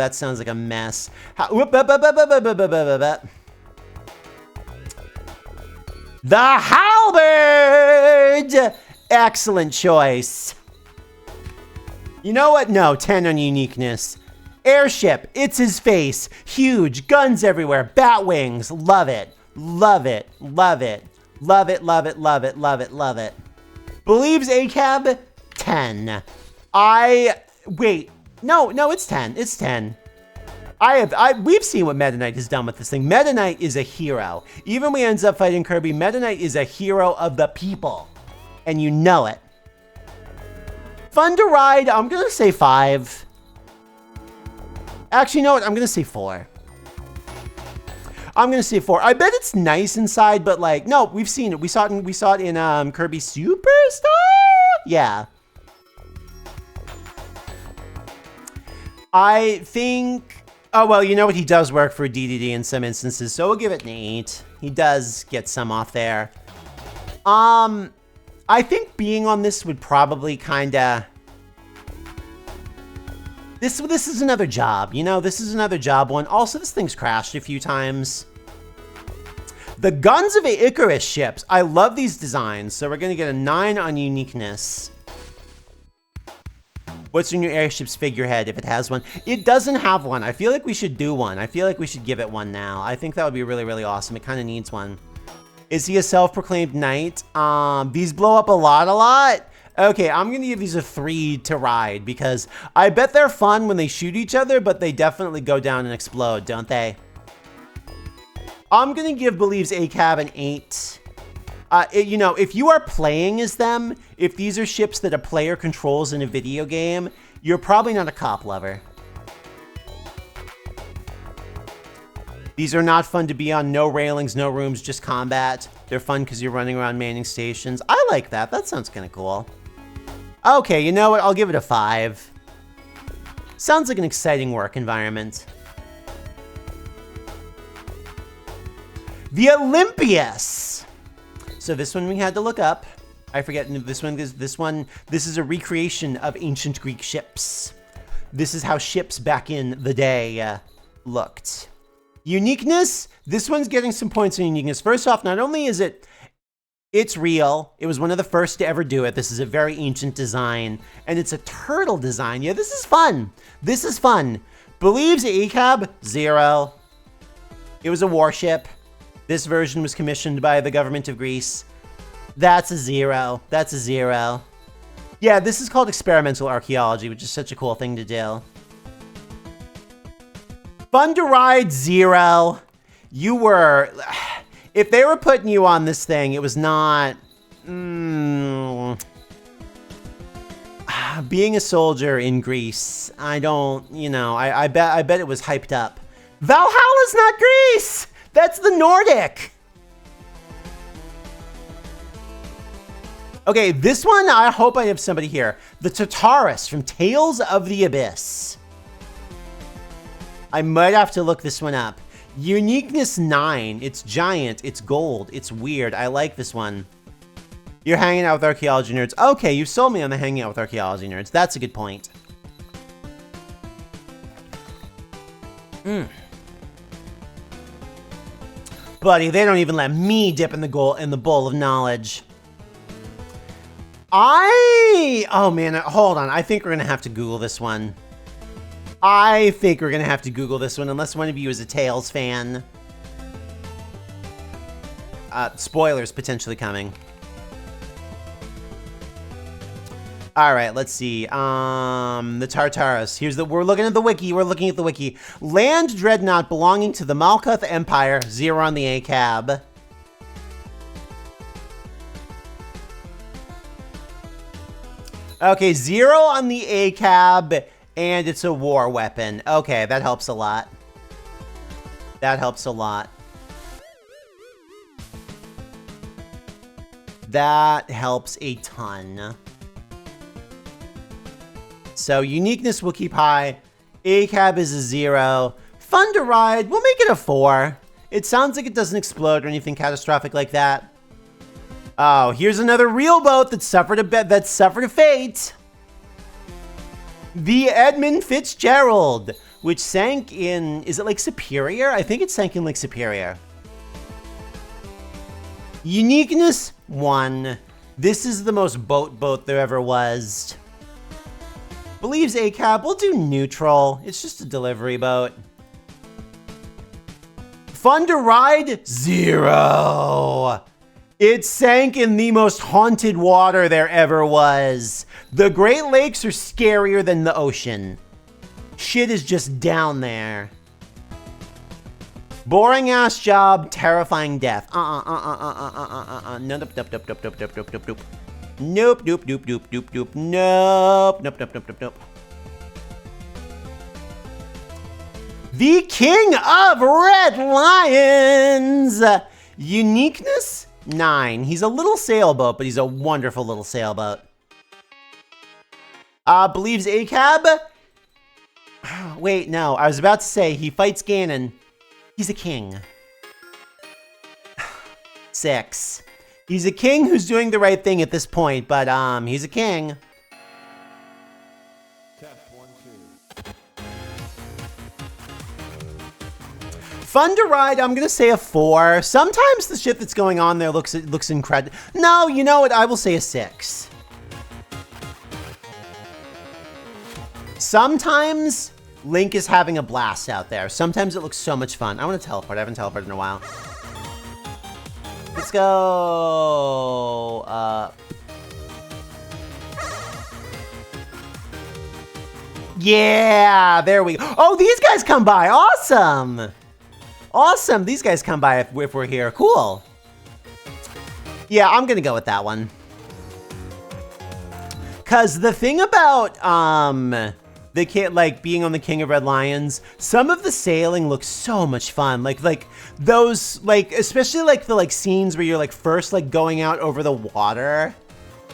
Halberd! Excellent choice. You know what? No, 10 on uniqueness. Airship, it's his face. Huge, guns everywhere, bat wings. Love it. Love it. Love it. Love it, love it, love it, love it, love it. Believes ACAB, 10. Wait. No, it's 10. It's 10. We've seen what Meta Knight has done with this thing. Meta Knight is a hero. Even when he ends up fighting Kirby, Meta Knight is a hero of the people. And you know it. Fun to ride, I'm gonna say 5. Actually, you know what? I'm gonna say 4. I bet it's nice inside, but like, no, we've seen it. We saw it in Kirby Superstar? Yeah. I think, oh, well, you know what? He does work for DDD in some instances, so we'll give it an 8. He does get some off there. I think being on this would probably kinda, This is another job, you know? This is another job one. Also, this thing's crashed a few times. The Guns of Icarus ships. I love these designs, so we're going to get a 9 on uniqueness. What's your new airship's figurehead, if it has one? It doesn't have one. I feel like we should do one. I feel like we should give it one now. I think that would be really, really awesome. It kind of needs one. Is he a self-proclaimed knight? These blow up a lot. Okay, I'm going to give these a 3 to ride because I bet they're fun when they shoot each other, but they definitely go down and explode, don't they? I'm going to give Believes ACAB an 8. You know, if you are playing as them, if these are ships that a player controls in a video game, you're probably not a cop lover. These are not fun to be on. No railings, no rooms, just combat. They're fun because you're running around manning stations. I like that. That sounds kind of cool. Okay, you know what? I'll give it a 5. Sounds like an exciting work environment. The Olympias. So this one we had to look up. I forget this one. This is a recreation of ancient Greek ships. This is how ships back in the day looked. Uniqueness. This one's getting some points on uniqueness. First off, not only is it's real. It was one of the first to ever do it. This is a very ancient design, and it's a turtle design. Yeah, this is fun. This is fun. Believes ACAB, 0. It was a warship. This version was commissioned by the government of Greece. That's a 0. That's a 0. Yeah, this is called experimental archaeology, which is such a cool thing to do. Fun to ride, 0. You were... If they were putting you on this thing, it was not... Being a soldier in Greece, I don't... You know, I bet it was hyped up. Valhalla's not Greece! That's the Nordic! Okay, this one, I hope I have somebody here. The Tartarus from Tales of the Abyss. I might have to look this one up. Uniqueness 9. It's giant. It's gold. It's weird. I like this one. You're hanging out with archaeology nerds. Okay, you sold me on the hanging out with archaeology nerds. That's a good point. Buddy, they don't even let me dip in the bowl of knowledge. Oh man, hold on. I think we're gonna have to Google this one. Unless one of you is a Tales fan. Spoilers potentially coming. All right, let's see. The Tartarus. We're looking at the wiki. Land dreadnought belonging to the Malkuth Empire. 0 on the ACAB. Okay, 0 on the ACAB, and it's a war weapon. Okay, that helps a lot. That helps a lot. That helps a ton. So uniqueness will keep high. ACAB is a 0. Fun to ride. We'll make it a 4. It sounds like it doesn't explode or anything catastrophic like that. Oh, here's another real boat that suffered a fate. The Edmund Fitzgerald, which sank in, is it Lake Superior? I think it sank in Lake Superior. Uniqueness 1. This is the most boat there ever was. Believes ACAB. We'll do neutral. It's just a delivery boat. Fun to ride? 0. It sank in the most haunted water there ever was. The Great Lakes are scarier than the ocean. Shit is just down there. Boring ass job, terrifying death. Nope. The King of Red Lions. Uniqueness 9. He's a little sailboat, but he's a wonderful little sailboat. Believes ACAB. Wait, no. I was about to say he fights Ganon. He's a king. 6. He's a king who's doing the right thing at this point, but he's a king. Fun to ride, I'm gonna say a 4. Sometimes the shit that's going on there looks incredible. No, you know what? I will say a 6. Sometimes Link is having a blast out there. Sometimes it looks so much fun. I want to teleport. I haven't teleported in a while. Let's go. Yeah, there we go. Oh, these guys come by. Awesome. Awesome. These guys come by if we're here. Cool. Yeah, I'm going to go with that one. Because the thing about the kid, like being on the King of Red Lions, some of the sailing looks so much fun. Like those, like, especially like the like scenes where you're like first like going out over the water.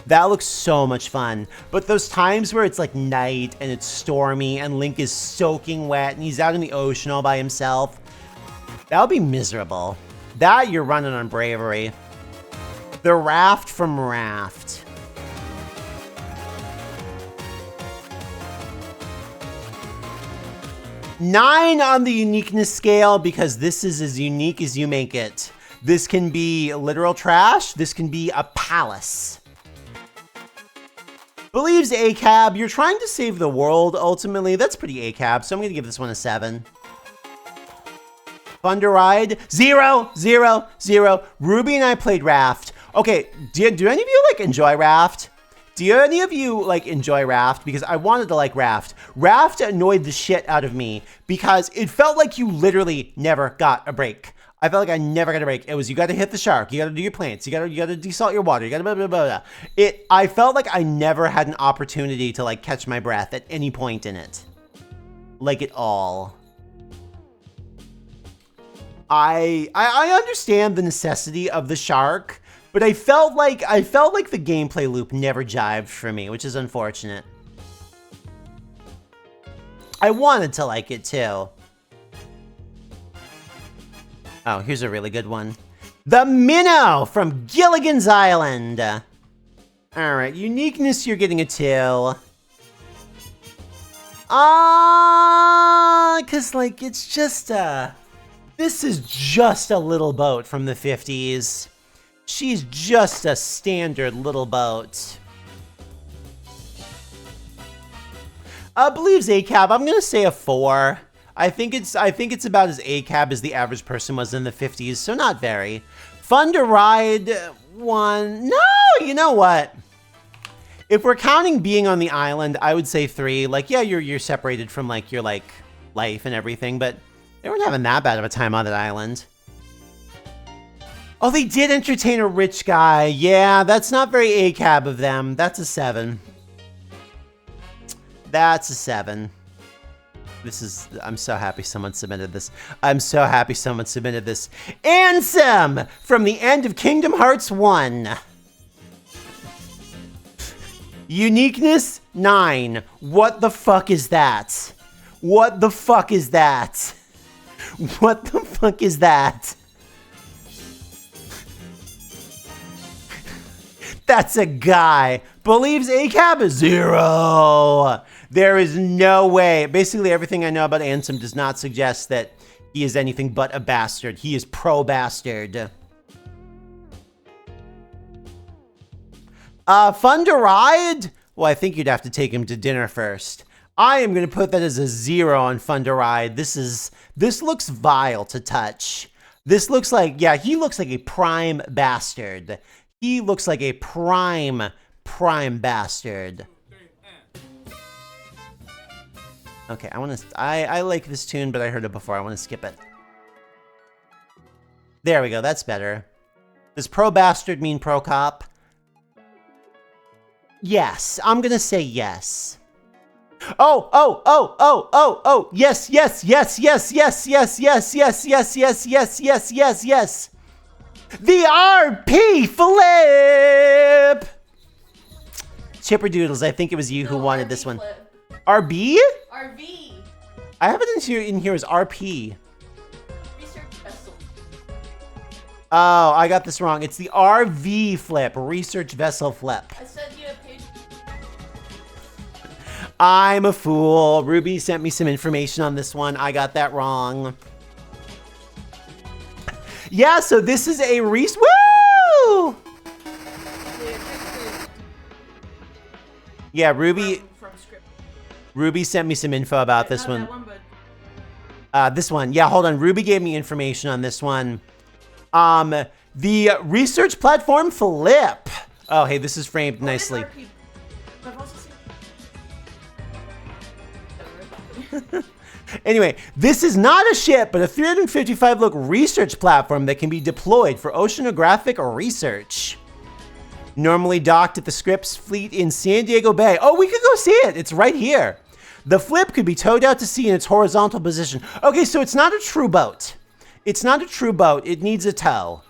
That looks so much fun. But those times where it's like night and it's stormy and Link is soaking wet and he's out in the ocean all by himself, that would be miserable. That you're running on bravery. The raft from Raft. Nine on the uniqueness scale because this is as unique as you make it. This can be literal trash. This can be a palace. Believes ACAB. You're trying to save the world, ultimately. That's pretty ACAB, so I'm going to give this one a 7. Fun to ride? 0, 0, 0. Ruby and I played Raft. Okay, do any of you, like, enjoy Raft? Do any of you, like, enjoy Raft? Because I wanted to like Raft. Raft annoyed the shit out of me because it felt like you literally never got a break. I felt like I never got a break. It was, you got to hit the shark. You got to do your plants. You got to desalt your water. You got to blah, blah, blah, blah. I felt like I never had an opportunity to, like, catch my breath at any point in it. Like, at all. I understand the necessity of the shark But I felt like the gameplay loop never jived for me, which is unfortunate. I wanted to like it too. Oh, here's a really good one. The Minnow from Gilligan's Island. Alright, uniqueness, you're getting a 2. Cause like, it's just this is just a little boat from the 50s. She's just a standard little boat. Believes ACAB, I'm gonna say a 4. I think it's about as ACAB as the average person was in the 50s, so not very. Fun to ride, 1. No, you know what? If we're counting being on the island, I would say 3. Like, yeah, you're separated from like your like life and everything, but they weren't having that bad of a time on that island. Oh, they did entertain a rich guy. Yeah, that's not very ACAB of them. That's a 7. That's a 7. I'm so happy someone submitted this. I'm so happy someone submitted this. Ansem from the end of Kingdom Hearts 1. Uniqueness, 9. What the fuck is that? What the fuck is that? What the fuck is that? That's a guy. Believes ACAB is 0. There is no way. Basically, everything I know about Ansem does not suggest that he is anything but a bastard. He is pro-bastard. Fun to ride? Well, I think you'd have to take him to dinner first. I am going to put that as a 0 on fun to ride. This looks vile to touch. This looks like, yeah, he looks like a prime bastard. He looks like a prime bastard. Okay, I like this tune, but I heard it before. I want to skip it. There we go. That's better. Does pro bastard mean pro cop? Yes. I'm going to say yes. Oh. Yes. The RP flip. Chipper Doodles, I think it was you who wanted this one. Flip. RB? RV. I have it in here as RP. Research vessel. Oh, I got this wrong. It's the RV flip, research vessel flip. I sent you a page. I'm a fool. Ruby sent me some information on this one. I got that wrong. Yeah, so this is a Woo! Yeah, Ruby. From script. Ruby sent me some info about this Not one. that one, but This one. Yeah, hold on. Ruby gave me information on this one. The research platform flip. Oh, hey, this is framed nicely. RP. I've also seen- Anyway, this is not a ship, but a 355 look research platform that can be deployed for oceanographic research. Normally docked at the Scripps fleet in San Diego Bay. Oh, we could go see it. It's right here. The flip could be towed out to sea in its horizontal position. Okay, so it's not a true boat. It's not a true boat. It needs a tow.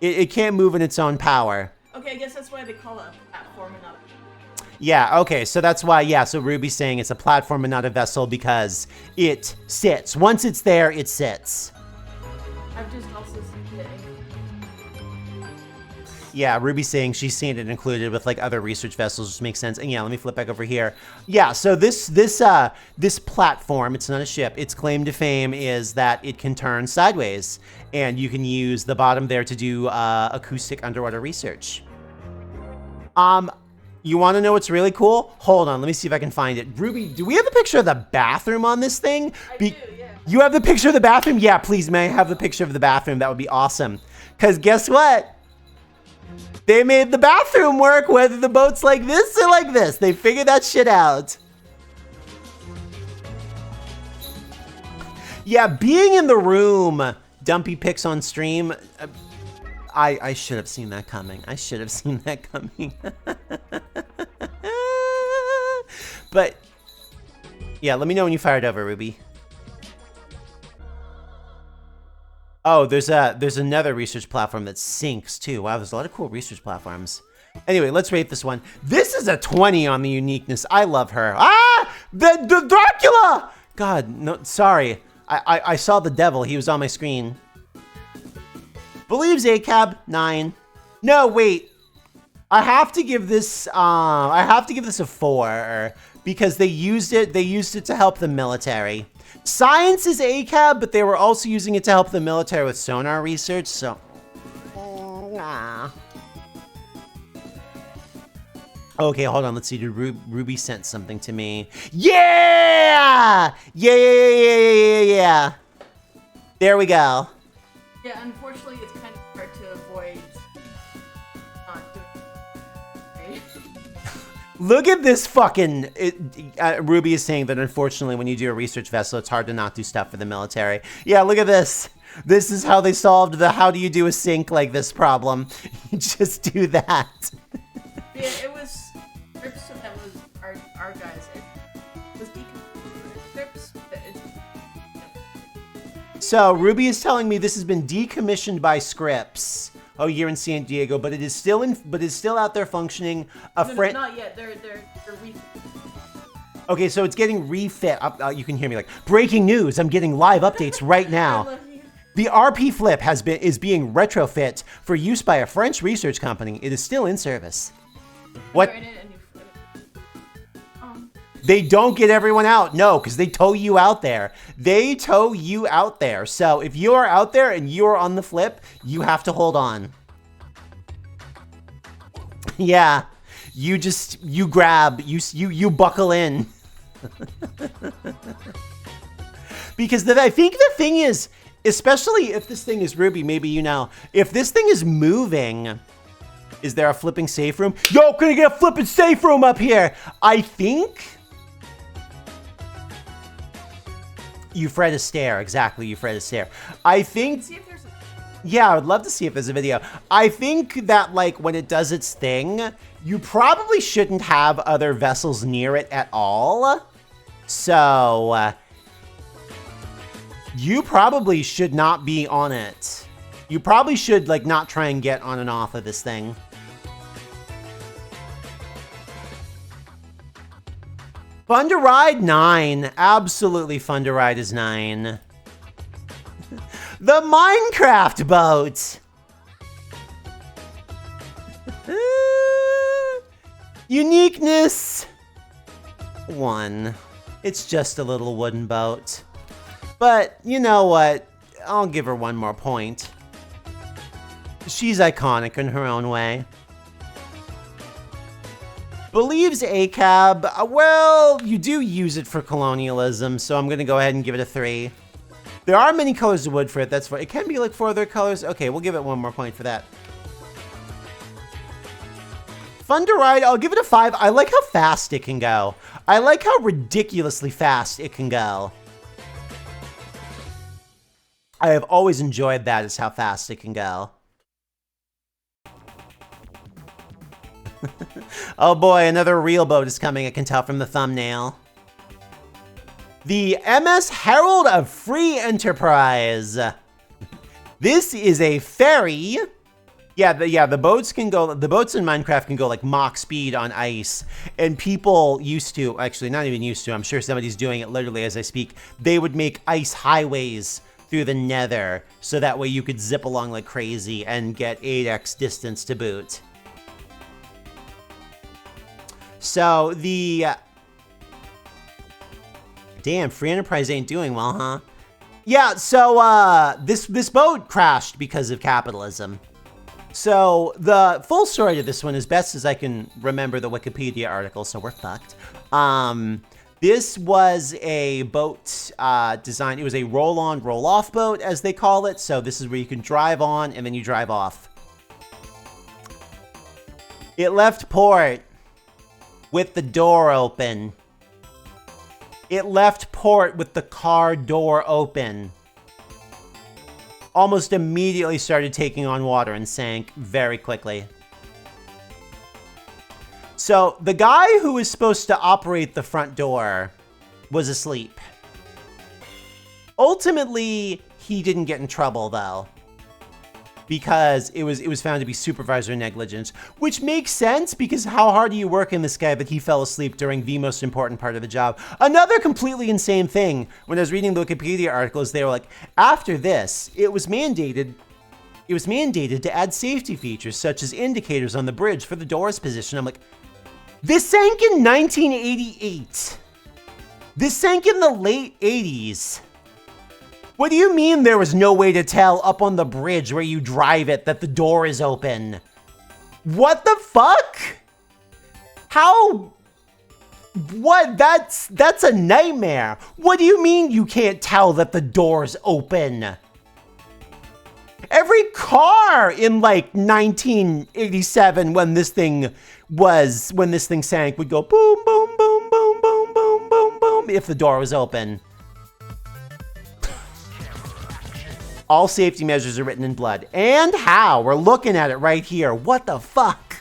It can't move in its own power. Okay, I guess that's why they call it a platform and not a... Yeah, okay, so that's why, yeah, so Ruby's saying it's a platform and not a vessel because it sits. Once it's there, it sits. I've just also seen it. Yeah, Ruby's saying she's seen it included with like other research vessels, which makes sense. And yeah, let me flip back over here. Yeah, so this platform, it's not a ship. Its claim to fame is that it can turn sideways, and you can use the bottom there to do acoustic underwater research. You want to know what's really cool? Hold on, let me see if I can find it. Ruby, do we have a picture of the bathroom on this thing? I do, yeah. You have the picture of the bathroom? Yeah, please, may I have the picture of the bathroom? That would be awesome. Because guess what? They made the bathroom work whether the boat's like this or like this. They figured that shit out. Yeah, being in the room. Dumpy pics on stream. I should have seen that coming. I should have seen that coming. But, yeah, let me know when you fired over, Ruby. Oh, there's another research platform that sinks too. Wow, there's a lot of cool research platforms. Anyway, let's rate this one. This is a 20 on the uniqueness. I love her. Ah! The Dracula! God, no, sorry. I saw the devil. He was on my screen. Believes ACAB, 9. No, wait. I have to give this a 4 because they used it to help the military. Science is ACAB, but they were also using it to help the military with sonar research, so Okay, hold on. Let's see. Did Ruby sent something to me? Yeah! Yeah. There we go. Yeah, unfortunately, it's kind of hard to avoid not doing it. Look at this fucking... Ruby is saying that unfortunately when you do a research vessel, it's hard to not do stuff for the military. Yeah, look at this. This is how they solved the how do you do a sync like this problem. You just do that. Yeah, it was Scripts that was our guys. It was Scripts. So Ruby is telling me this has been decommissioned by Scripps. Oh, you're in San Diego, but it is still out there functioning. No, not yet. They're Okay, so it's getting refit. You can hear me like breaking news. I'm getting live updates right now. The RP Flip is being retrofit for use by a French research company. It is still in service. What? They don't get everyone out. No, because they tow you out there. They tow you out there. So if you are out there and you are on the flip, you have to hold on. Yeah, you grab, you buckle in. Because I think the thing is, especially if this thing is Ruby, maybe you know, if this thing is moving, is there a flipping safe room? Yo, can I get a flipping safe room up here? I think... Euphred Astaire, exactly, Euphred Astaire. I think... Yeah, I would love to see if there's a video. I think that, like, when it does its thing, you probably shouldn't have other vessels near it at all. So, you probably should not be on it. You probably should, like, not try and get on and off of this thing. Fun to ride, 9. Absolutely fun to ride is 9. The Minecraft boat. Uniqueness, 1. It's just a little wooden boat. But you know what? I'll give her 1 more point. She's iconic in her own way. Believes ACAB, well, you do use it for colonialism, so I'm going to go ahead and give it a 3. There are many colors of wood for it, that's for it. Can be like 4 other colors. Okay, we'll give it 1 more point for that. Fun to ride, I'll give it a 5. I like how fast it can go. I like how ridiculously fast it can go. I have always enjoyed that, is how fast it can go. Oh boy, another real boat is coming, I can tell from the thumbnail. The MS Herald of Free Enterprise. This is a ferry. The boats can go, the boats in Minecraft can go like Mach speed on ice. And people used to, actually not even used to, I'm sure somebody's doing it literally as I speak. They would make ice highways through the nether so that way you could zip along like crazy and get 8x distance to boot. So the... Damn, Free Enterprise ain't doing well, huh? Yeah, so this boat crashed because of capitalism. So the full story to this one, as best as I can remember the Wikipedia article, so we're fucked. This was a boat designed, it was a roll-on, roll-off boat, as they call it. So this is where you can drive on and then you drive off. It left port with the door open. It left port with the car door open. Almost immediately started taking on water and sank very quickly. So the guy who was supposed to operate the front door was asleep. Ultimately, he didn't get in trouble though, because it was found to be supervisor negligence, which makes sense because how hard do you work in this guy that he fell asleep during the most important part of the job? Another completely insane thing, when I was reading the Wikipedia articles, they were like, after this, it was mandated to add safety features such as indicators on the bridge for the door's position. I'm like, this sank in 1988. This sank in the late 80s. What do you mean there was no way to tell up on the bridge where you drive it that the door is open? What the fuck? How? What? That's a nightmare. What do you mean you can't tell that the door's open? Every car in like 1987 when this thing sank would go boom, boom, boom, boom, boom, boom, boom, boom if the door was open. All safety measures are written in blood. And how? We're looking at it right here. What the fuck?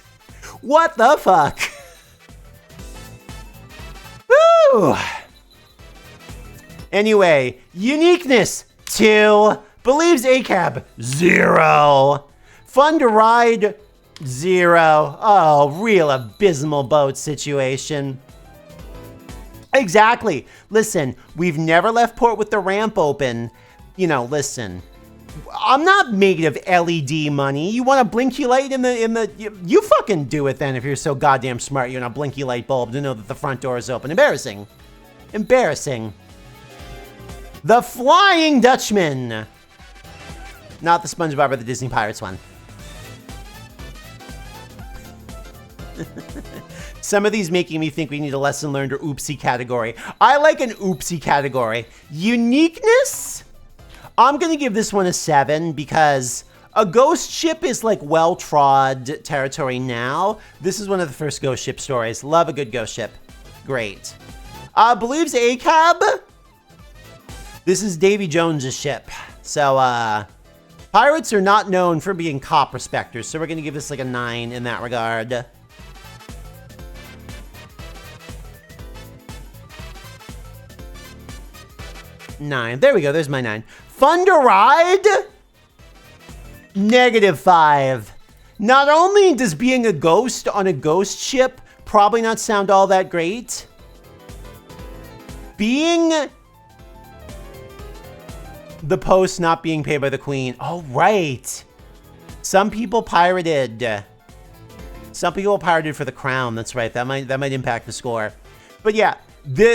What the fuck? Woo! Anyway, uniqueness 2. Believes ACAB 0. Fun to ride 0. Oh, real abysmal boat situation. Exactly. Listen, we've never left port with the ramp open. You know, listen. I'm not made of LED money. You want a blinky light in the you fucking do it then if you're so goddamn smart. You're in a blinky light bulb to know that the front door is open. Embarrassing. Embarrassing. The Flying Dutchman. Not the SpongeBob or the Disney Pirates one. Some of these making me think we need a lesson learned or oopsie category. I like an oopsie category. Uniqueness? I'm gonna give this one a 7 because a ghost ship is like well-trod territory now. This is one of the first ghost ship stories. Love a good ghost ship. Great. Believes ACAB? This is Davy Jones's ship. So, pirates are not known for being cop respecters, so we're gonna give this like a 9 in that regard. Nine. There we go. There's my 9. Fun to ride? -5. Not only does being a ghost on a ghost ship probably not sound all that great, being the post not being paid by the queen. Oh, right. Some people pirated. Some people pirated for the crown. That's right. That might impact the score. But yeah.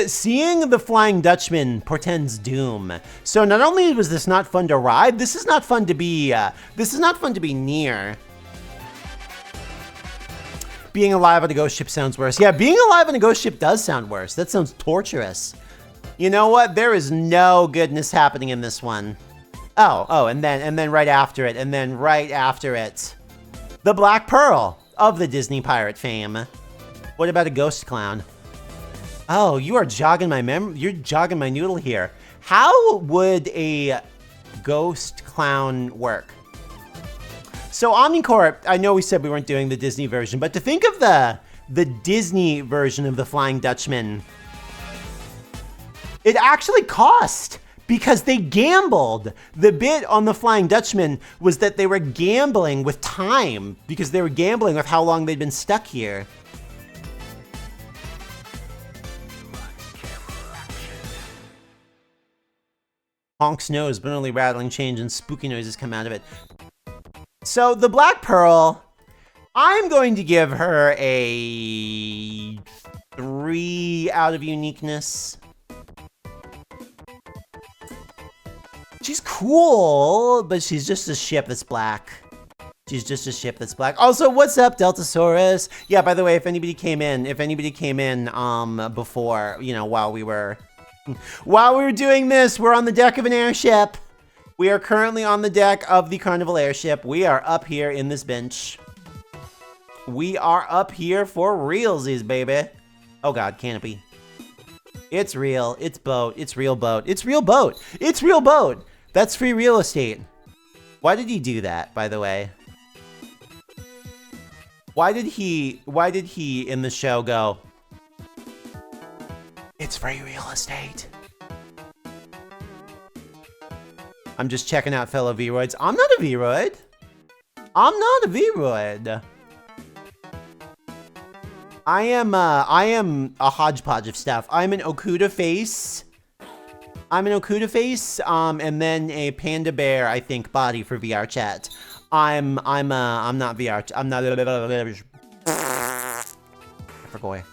Seeing the Flying Dutchman portends doom. So not only was this not fun to ride, this is not fun to be. This is not fun to be near. Being alive on a ghost ship sounds worse. Yeah, being alive on a ghost ship does sound worse. That sounds torturous. You know what? There is no goodness happening in this one. Oh, and then right after it, the Black Pearl of the Disney pirate fame. What about a ghost clown? Oh, you are jogging my you're jogging my noodle here. How would a ghost clown work? So Omnicorp, I know we said we weren't doing the Disney version, but to think of the Disney version of the Flying Dutchman, it actually cost because they gambled. The bit on the Flying Dutchman was that they were gambling with time because they were gambling with how long they'd been stuck here. Honk's nose, but only rattling change and spooky noises come out of it. So the Black Pearl, I'm going to give her a 3 out of uniqueness. She's cool, but she's just a ship that's black. She's just a ship that's black. Also, what's up, Deltasaurus? Yeah, by the way, if anybody came in before, you know, while we were doing this, we're on the deck of an airship. We are currently on the deck of the Carnival airship. We are up here in this bench. We are up here for realsies, baby. Oh God, canopy. It's real. It's boat. It's real boat. It's real boat. It's real boat. That's free real estate. Why did he do that, by the way? Why did he in the show go, it's free real estate? I'm just checking out fellow V-Roids. I'm not a V-Roid. I'm not a V-Roid. I am a hodgepodge of stuff. I'm an Okuda face. I'm an Okuda face, and then a panda bear, I think, body for VR chat. I'm not VR. I'm not. I forgot.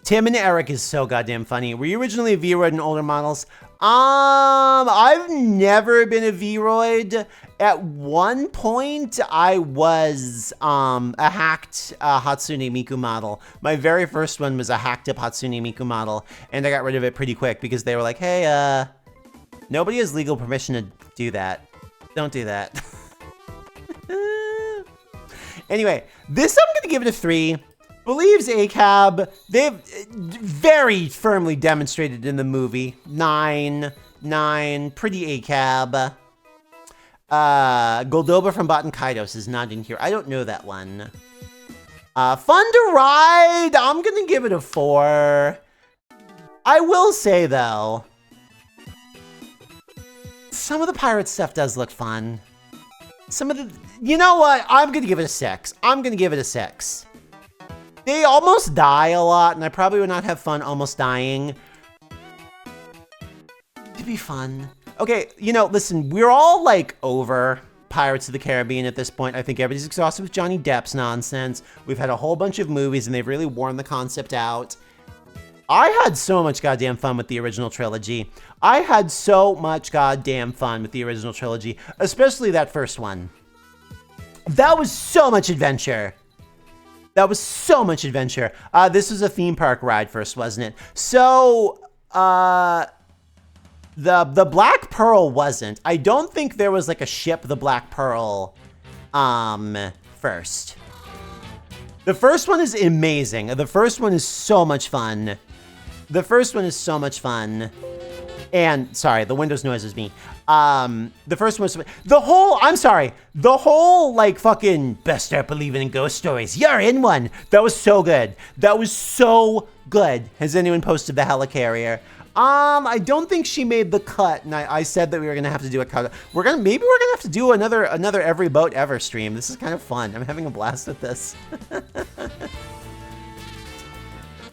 Tim and Eric is so goddamn funny. Were you originally a V-Roid in older models? I've never been a V-Roid. At one point, I was a hacked Hatsune Miku model. My very first one was a hacked up Hatsune Miku model, and I got rid of it pretty quick because they were like, hey, nobody has legal permission to do that. Don't do that. Anyway, this I'm gonna give it a 3. Believes ACAB. They've very firmly demonstrated in the movie. 9, pretty ACAB. Goldoba from Baten Kaidos is not in here. I don't know that one. Fun to ride. I'm gonna give it a 4. I will say though, some of the pirate stuff does look fun. Some of the, you know what? I'm gonna give it a 6. I'm gonna give it a 6. They almost die a lot, and I probably would not have fun almost dying. It'd be fun. Okay, you know, listen, we're all, like, over Pirates of the Caribbean at this point. I think everybody's exhausted with Johnny Depp's nonsense. We've had a whole bunch of movies, and they've really worn the concept out. I had so much goddamn fun with the original trilogy. I had so much goddamn fun with the original trilogy, especially that first one. That was so much adventure. That was so much adventure. This was a theme park ride first, wasn't it? So, the Black Pearl wasn't. I don't think there was like a ship, the Black Pearl, first. The first one is amazing. The first one is so much fun. The first one is so much fun. And, sorry, the Windows noise is me. The first one was, the whole, like, fucking best start believing in ghost stories. You're in one. That was so good. That was so good. Has anyone posted the Helicarrier? I don't think she made the cut, and I said that we were gonna have to do a cut. Maybe we're gonna have to do another Every Boat Ever stream. This is kind of fun. I'm having a blast with this.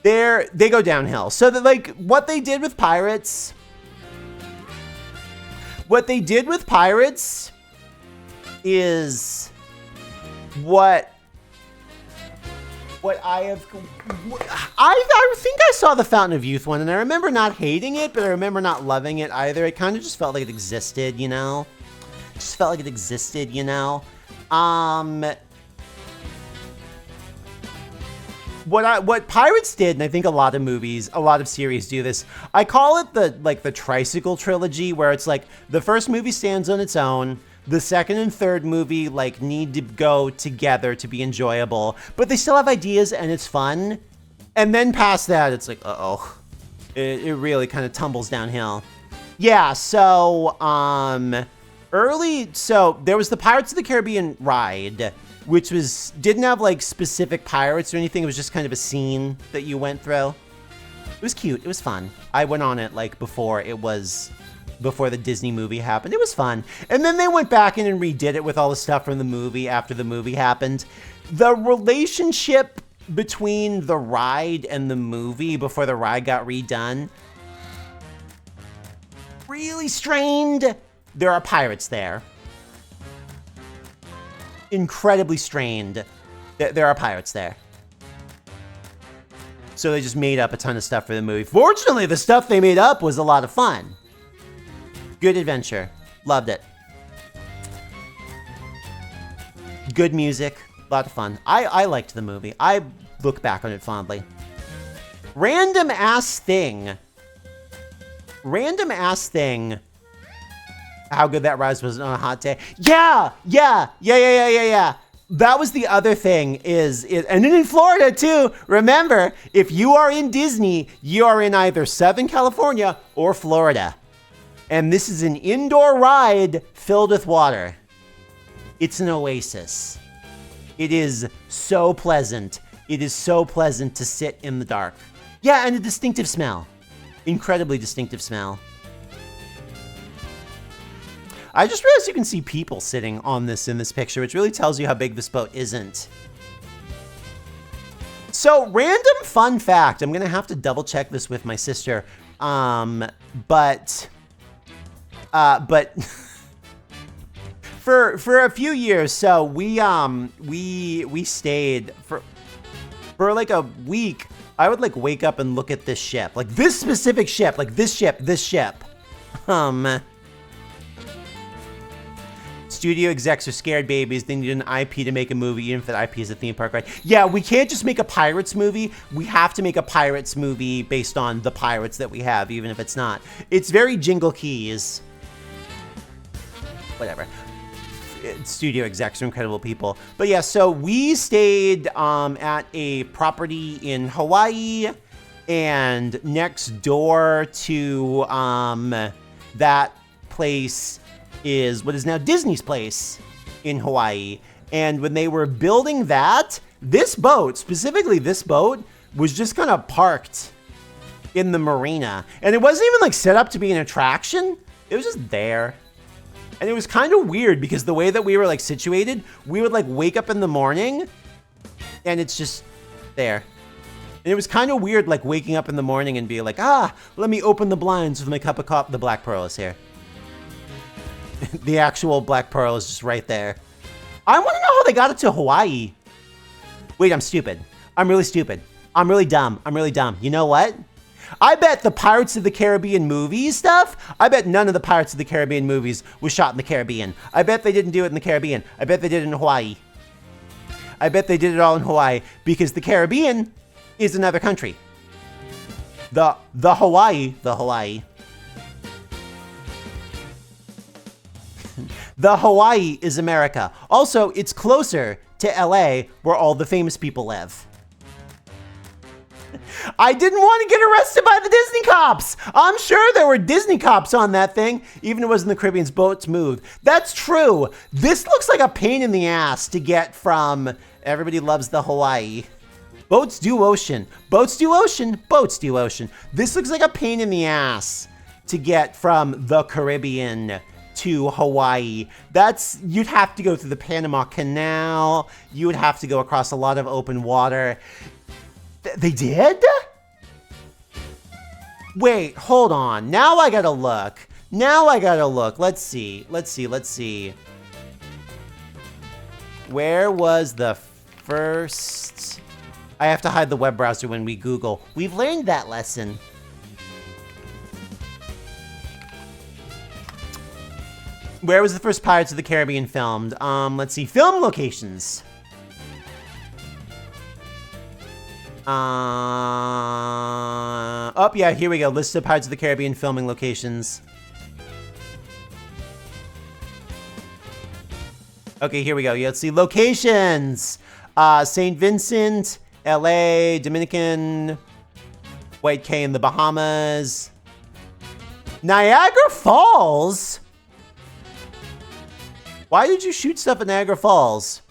They go downhill. So that, like, what they did with Pirates is what I think I saw the Fountain of Youth one, and I remember not hating it, but I remember not loving it either. It kind of just felt like it existed, you know? Just felt like it existed, you know? What Pirates did, and I think a lot of movies, a lot of series do this, I call it the tricycle trilogy, where it's like the first movie stands on its own, the second and third movie like need to go together to be enjoyable, but they still have ideas and it's fun. And then past that, it's like, uh-oh. It really kind of tumbles downhill. Yeah, so, so there was the Pirates of the Caribbean ride, which didn't have like specific pirates or anything. It was just kind of a scene that you went through. It was cute. It was fun. I went on it like before the Disney movie happened. It was fun. And then they went back in and redid it with all the stuff from the movie after the movie happened. The relationship between the ride and the movie before the ride got redone, really strained. There are pirates there. Incredibly strained. There are pirates there. So they just made up a ton of stuff for the movie. Fortunately, the stuff they made up was a lot of fun. Good adventure. Loved it. Good music. A lot of fun. I liked the movie. I look back on it fondly. Random ass thing. How good that rise was on a hot day. Yeah. That was the other thing and in Florida too. Remember, if you are in Disney, you are in either Southern California or Florida. And this is an indoor ride filled with water. It's an oasis. It is so pleasant. It is so pleasant to sit in the dark. Yeah, and a distinctive smell. Incredibly distinctive smell. I just realized you can see people sitting on this in this picture, which really tells you how big this boat isn't. So, random fun fact. I'm going to have to double check this with my sister. But for a few years, so we stayed for like a week. I would like wake up and look at this ship, like this specific ship, like this ship. Studio execs are scared babies. They need an IP to make a movie, even if that IP is a theme park ride. Yeah, we can't just make a Pirates movie. We have to make a Pirates movie based on the pirates that we have, even if it's not. It's very Jingle Keys. Whatever. Studio execs are incredible people. But yeah, so we stayed at a property in Hawaii, and next door to that place is what is now Disney's place in Hawaii. And when they were building that, this boat, specifically this boat, was just kind of parked in the marina. And it wasn't even like set up to be an attraction. It was just there. And it was kind of weird because the way that we were like situated, we would like wake up in the morning and it's just there. And it was kind of weird like waking up in the morning and be like, let me open the blinds with my cup of coffee. The Black Pearl is here. The actual Black Pearl is just right there. I want to know how they got it to Hawaii. Wait, I'm stupid. I'm really stupid. I'm really dumb. You know what? I bet the Pirates of the Caribbean movies stuff, I bet none of the Pirates of the Caribbean movies was shot in the Caribbean. I bet they didn't do it in the Caribbean. I bet they did it in Hawaii. I bet they did it all in Hawaii because the Caribbean is another country. The Hawaii. The Hawaii is America. Also, it's closer to LA where all the famous people live. I didn't want to get arrested by the Disney cops. I'm sure there were Disney cops on that thing, even if it wasn't the Caribbean's boats moved. That's true. This looks like a pain in the ass to get from everybody loves the Hawaii. Boats do ocean. Boats do ocean. Boats do ocean. This looks like a pain in the ass to get from the Caribbean to Hawaii. You'd have to go through the Panama Canal. You would have to go across a lot of open water. They did? Wait, hold on. Now I gotta look. Let's see. Where was the first? I have to hide the web browser when we Google. We've learned that lesson. Where was the first Pirates of the Caribbean filmed? Let's see. Film locations. Oh, yeah, here we go. List of Pirates of the Caribbean filming locations. Okay, here we go. Yeah, let's see. Locations. St. Vincent, LA, Dominican, White Cay in the Bahamas. Niagara Falls? Why did you shoot stuff at Niagara Falls?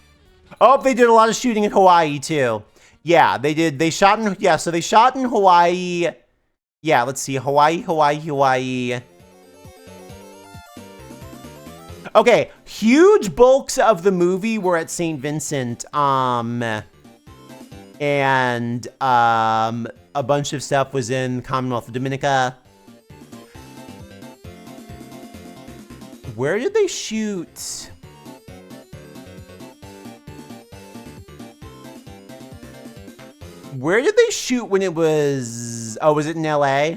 Oh, they did a lot of shooting in Hawaii, too. Yeah, they did. They shot in Hawaii. Yeah, let's see. Hawaii. Okay, huge bulks of the movie were at St. Vincent. And a bunch of stuff was in Commonwealth of Dominica. Where did they shoot? Where did they shoot when it was... Oh, was it in LA?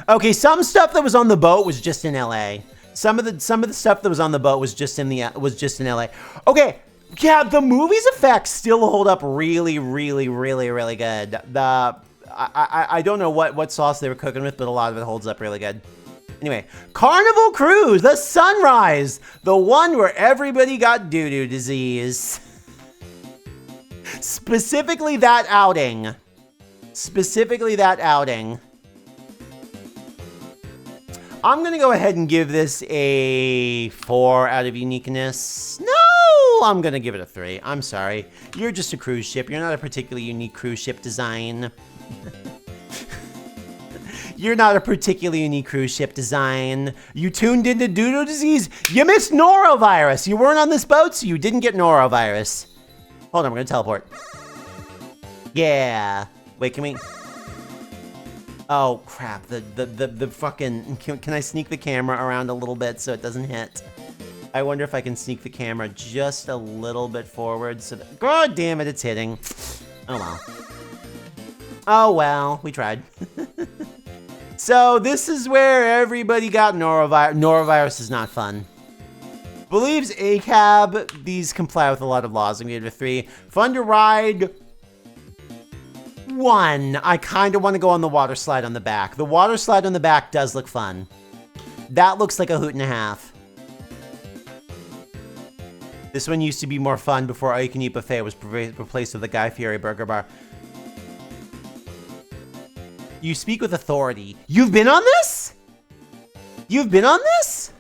Okay, some stuff that was on the boat was just in LA. Some of the stuff that was on the boat was just in LA. Okay, yeah, the movie's effects still hold up really, really, really, really good. I don't know what sauce they were cooking with, but a lot of it holds up really good. Anyway, Carnival Cruise, the Sunrise, the one where everybody got doo-doo disease. Specifically that outing. I'm gonna go ahead and give this a 4 out of uniqueness. No, I'm gonna give it a 3. I'm sorry. You're just a cruise ship. You're not a particularly unique cruise ship design. You're not a particularly unique cruise ship design. You tuned into doodle disease. You missed norovirus. You weren't on this boat, so you didn't get norovirus. Hold on, we're gonna teleport. Yeah. Wait, can we? Oh crap! The fucking. Can I sneak the camera around a little bit so it doesn't hit? I wonder if I can sneak the camera just a little bit forward so that. God damn it! It's hitting. Oh well. Oh well. We tried. So this is where everybody got norovirus. Norovirus is not fun. Believes ACAB. These comply with a lot of laws. I'm gonna give it a 3. Fun to ride. 1. I kind of want to go on the water slide on the back. The water slide on the back does look fun. That looks like a hoot and a half. This one used to be more fun before all you can eat buffet was replaced with a Guy Fieri burger bar. You speak with authority. You've been on this? You've been on this?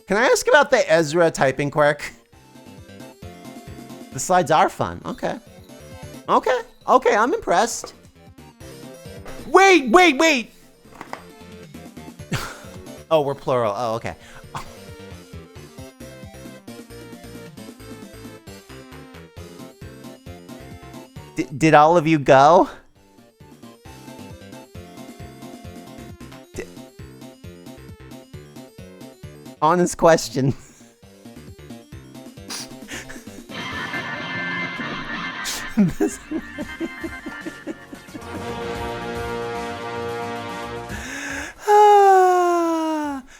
Can I ask about the Ezra typing quirk? The slides are fun. Okay. Okay. Okay, I'm impressed. Wait! Oh, we're plural. Oh, okay. Did all of you go? Honest question.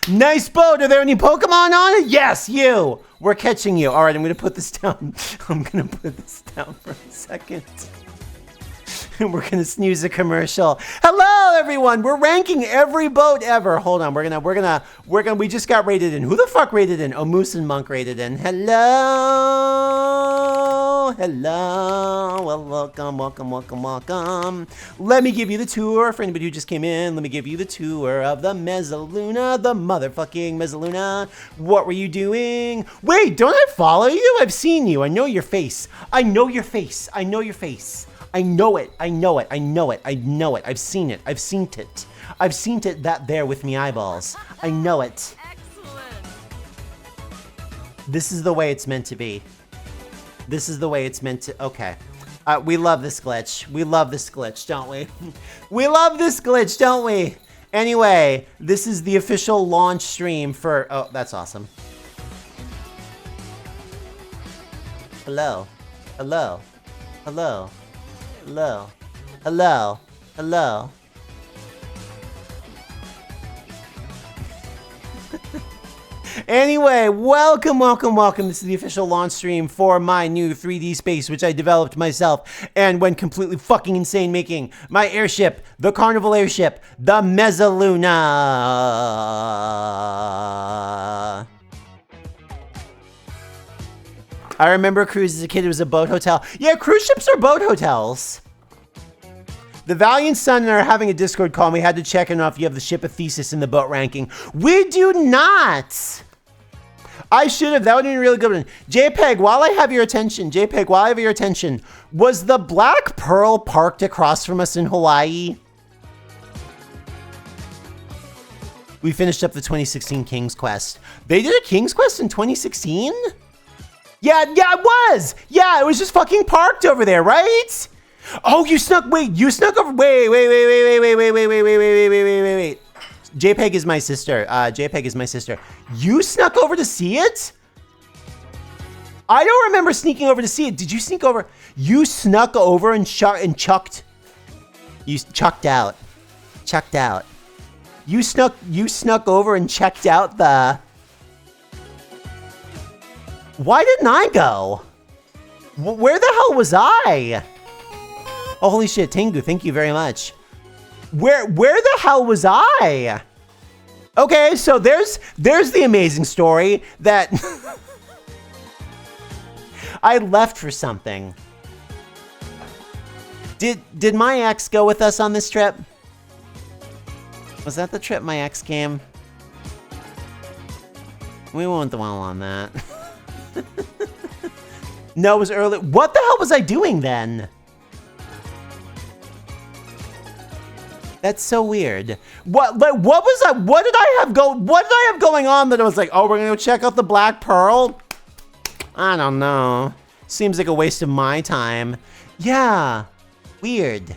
Nice boat. Are there any Pokemon on it? Yes, you. We're catching you. All right, I'm going to put this down. I'm going to put this down for a second. And we're going to snooze a commercial. Hello, everyone. We're ranking every boat ever. Hold on. We just got rated in. Who the fuck rated in? Oh, Moose and Monk rated in. Hello. Well, welcome. Let me give you the tour. For anybody who just came in, let me give you the tour of the Mezzaluna, the motherfucking Mezzaluna. What were you doing? Wait, don't I follow you? I've seen you. I know your face. I know your face. I know your face. I know it. I know it. I know it. I know it. I've seen it. I've seen it. I've seen it that there with me eyeballs. I know it. Excellent. This is the way it's meant to be. This is the way it's meant to... Okay. We love this glitch. We love this glitch, don't we? We love this glitch, don't we? Anyway, this is the official launch stream for... Oh, that's awesome. Hello. Hello. Hello. Hello. Hello. Hello. Anyway, welcome. This is the official launch stream for my new 3D space, which I developed myself and went completely fucking insane making. My airship, the Carnival airship, the Mezzaluna. I remember cruise as a kid. It was a boat hotel. Yeah, cruise ships are boat hotels. The Valiant Son are having a Discord call. We had to check enough. You have the ship of Thesis in the boat ranking. We do not. I should have. That would have been a really good one. JPEG, while I have your attention, was the Black Pearl parked across from us in Hawaii? We finished up the 2016 King's Quest. They did a King's Quest in 2016? Yeah, it was. Yeah, it was just fucking parked over there, right? Oh, you snuck over. Wait. JPEG is my sister. You snuck over to see it? I don't remember sneaking over to see it. Did you sneak over? You snuck over and chucked. You chucked out. Chucked out. You snuck over and checked out the... Why didn't I go? Where the hell was I? Oh, holy shit, Tengu, thank you very much. Where the hell was I? Okay, so there's the amazing story that I left for something. Did my ex go with us on this trip? Was that the trip my ex came? We won't dwell on that. No, it was early. What the hell was I doing then? That's so weird. What was that? What did I have going on that I was like, oh, we're gonna go check out the Black Pearl? I don't know. Seems like a waste of my time. Yeah, weird.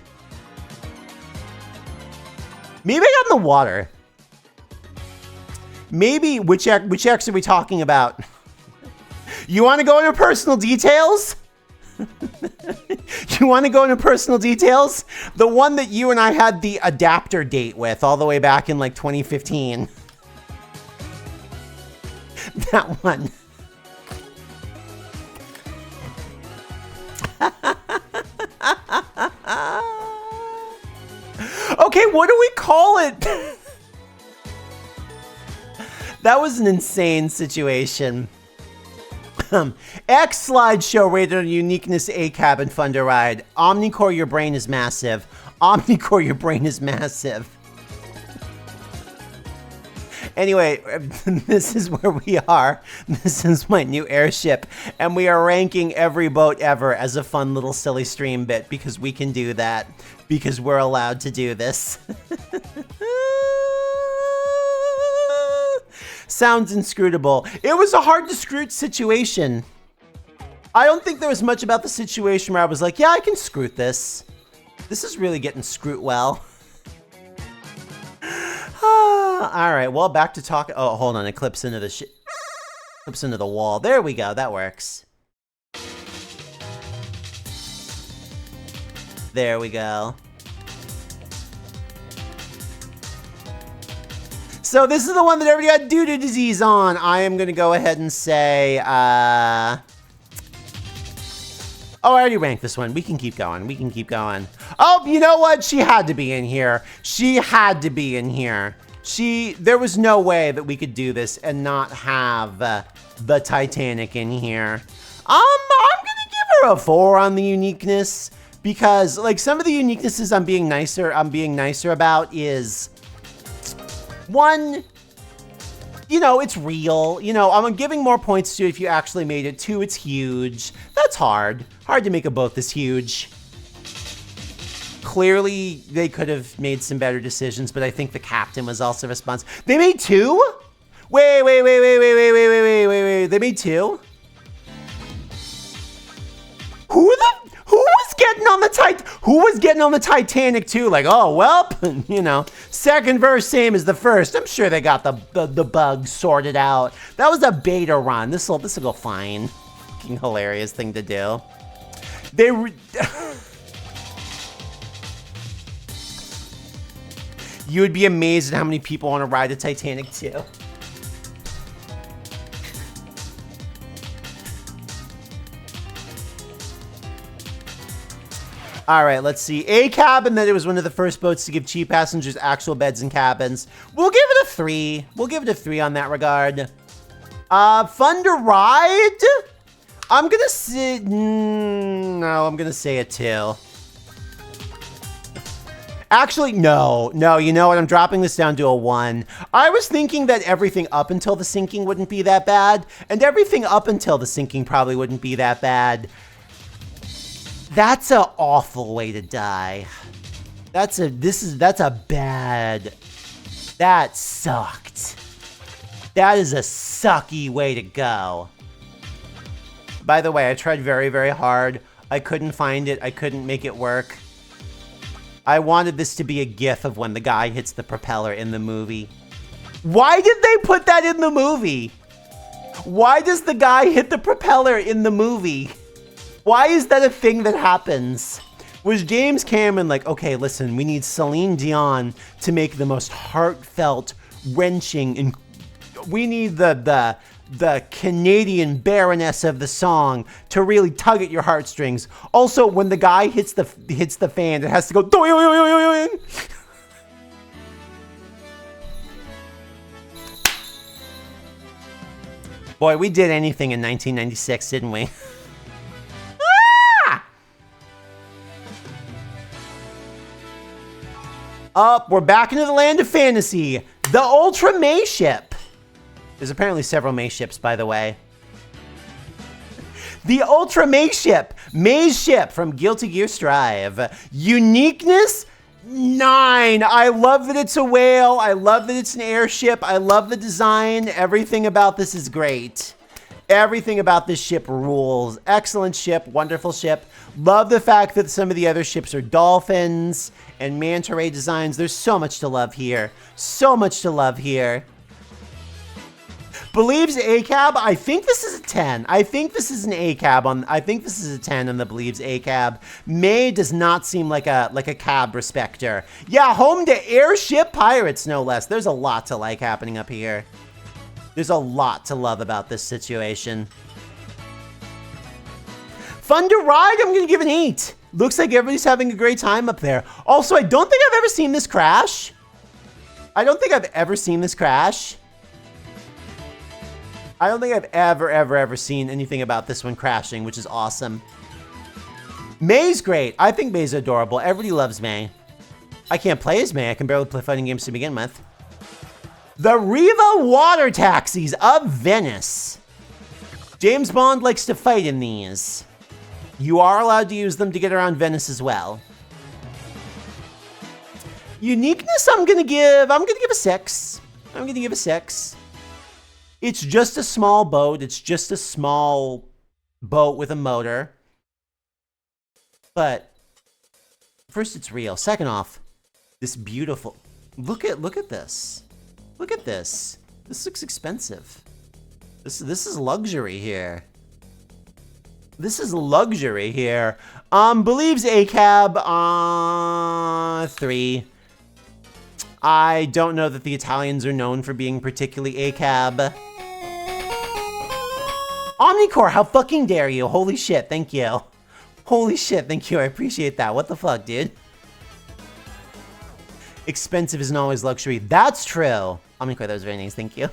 Maybe I got in the water. Maybe, which X are we talking about? You want to go into personal details? You want to go into personal details? The one that you and I had the adapter date with all the way back in like 2015. That one. Okay, what do we call it? That was an insane situation. X slideshow rated on uniqueness A cabin fun to ride. Omnicore, your brain is massive. Omnicore, your brain is massive. Anyway, this is where we are. This is my new airship. And we are ranking every boat ever as a fun little silly stream bit because we can do that. Because we're allowed to do this. Sounds inscrutable. It was a hard to scroot situation. I don't think there was much about the situation where I was like, yeah, I can scroot this. This is really getting scroot well. All right, well, back to talk. Oh, hold on, it clips into the clips into the wall. There we go, that works. There we go. So this is the one that everybody got doo-doo disease on. I am gonna go ahead and say, oh, I already ranked this one. We can keep going, we can keep going. Oh, you know what? She had to be in here. She had to be in here. There was no way that we could do this and not have the Titanic in here. I'm gonna give her a 4 on the uniqueness because like some of the uniquenesses I'm being nicer about is one, you know, it's real. You know, I'm giving more points to if you actually made it. 2, it's huge. That's hard. Hard to make a boat this huge. Clearly, they could have made some better decisions, but I think the captain was also responsible. They made 2? Wait. They made 2? Who was getting on the Titanic too? Like, oh, well, you know, second verse same as the first. I'm sure they got the bugs sorted out. That was a beta run. This'll go fine. Fucking hilarious thing to do. You would be amazed at how many people want to ride the Titanic too. All right, let's see. A cabin that it was one of the first boats to give cheap passengers actual beds and cabins. We'll give it a 3. We'll give it a 3 on that regard. Fun to ride? I'm gonna say, no, I'm gonna say a 2. Actually, no, you know what? I'm dropping this down to a 1. I was thinking that everything up until the sinking wouldn't be that bad, and everything up until the sinking probably wouldn't be that bad. That's an awful way to die. That sucked. That is a sucky way to go. By the way, I tried very, very hard. I couldn't find it. I couldn't make it work. I wanted this to be a gif of when the guy hits the propeller in the movie. Why did they put that in the movie? Why does the guy hit the propeller in the movie? Why is that a thing that happens? Was James Cameron like, okay, listen, we need Celine Dion to make the most heartfelt, wrenching, and we need the Canadian Baroness of the song to really tug at your heartstrings. Also, when the guy hits the fan, it has to go. Boy, we did anything in 1996, didn't we? Up, we're back into the land of fantasy. The Ultra May ship. There's apparently several May ships, by the way. The Ultra May ship. May's ship from Guilty Gear Strive. Uniqueness, 9. I love that it's a whale. I love that it's an airship. I love the design. Everything about this is great. Everything about this ship rules. Excellent ship. Wonderful ship. Love the fact that some of the other ships are dolphins and manta ray designs. There's so much to love here. So much to love here. Believes ACAB. I think this is a 10. I think this is an ACAB on. I think this is a 10 on the Believes ACAB. May does not seem like a cab respecter. Yeah, home to airship pirates, no less. There's a lot to like happening up here. There's a lot to love about this situation. Fun to ride. I'm gonna give an 8. Looks like everybody's having a great time up there. Also, I don't think I've ever seen this crash. I don't think I've ever seen this crash. I don't think I've ever seen anything about this one crashing, which is awesome. May's great. I think May's adorable. Everybody loves May. I can't play as May. I can barely play fighting games to begin with. The Riva water taxis of Venice. James Bond likes to fight in these. You are allowed to use them to get around Venice as well. Uniqueness, I'm gonna give a 6. I'm gonna give a 6. It's just a small boat. It's just a small boat with a motor. But first, it's real. Second off, this beautiful. Look at this. Look at this. This looks expensive. This is luxury here. This is luxury here. Believes ACAB 3. I don't know that the Italians are known for being particularly ACAB. Omnicore, how fucking dare you? Holy shit, thank you. Holy shit, thank you. I appreciate that. What the fuck, dude? Expensive isn't always luxury. That's true. Omnicore, that was very nice. Thank you.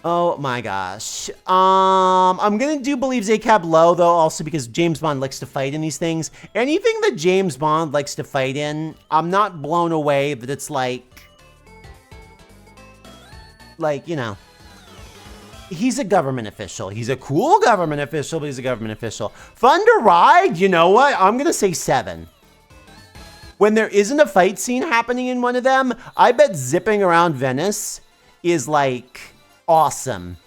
Oh my gosh. I'm gonna do Believes ACAB low though, also because James Bond likes to fight in these things. Anything that James Bond likes to fight in, I'm not blown away that it's like, you know, he's a government official. He's a cool government official, but he's a government official. Fun to ride, you know what? I'm gonna say 7. When there isn't a fight scene happening in one of them, I bet zipping around Venice is like awesome.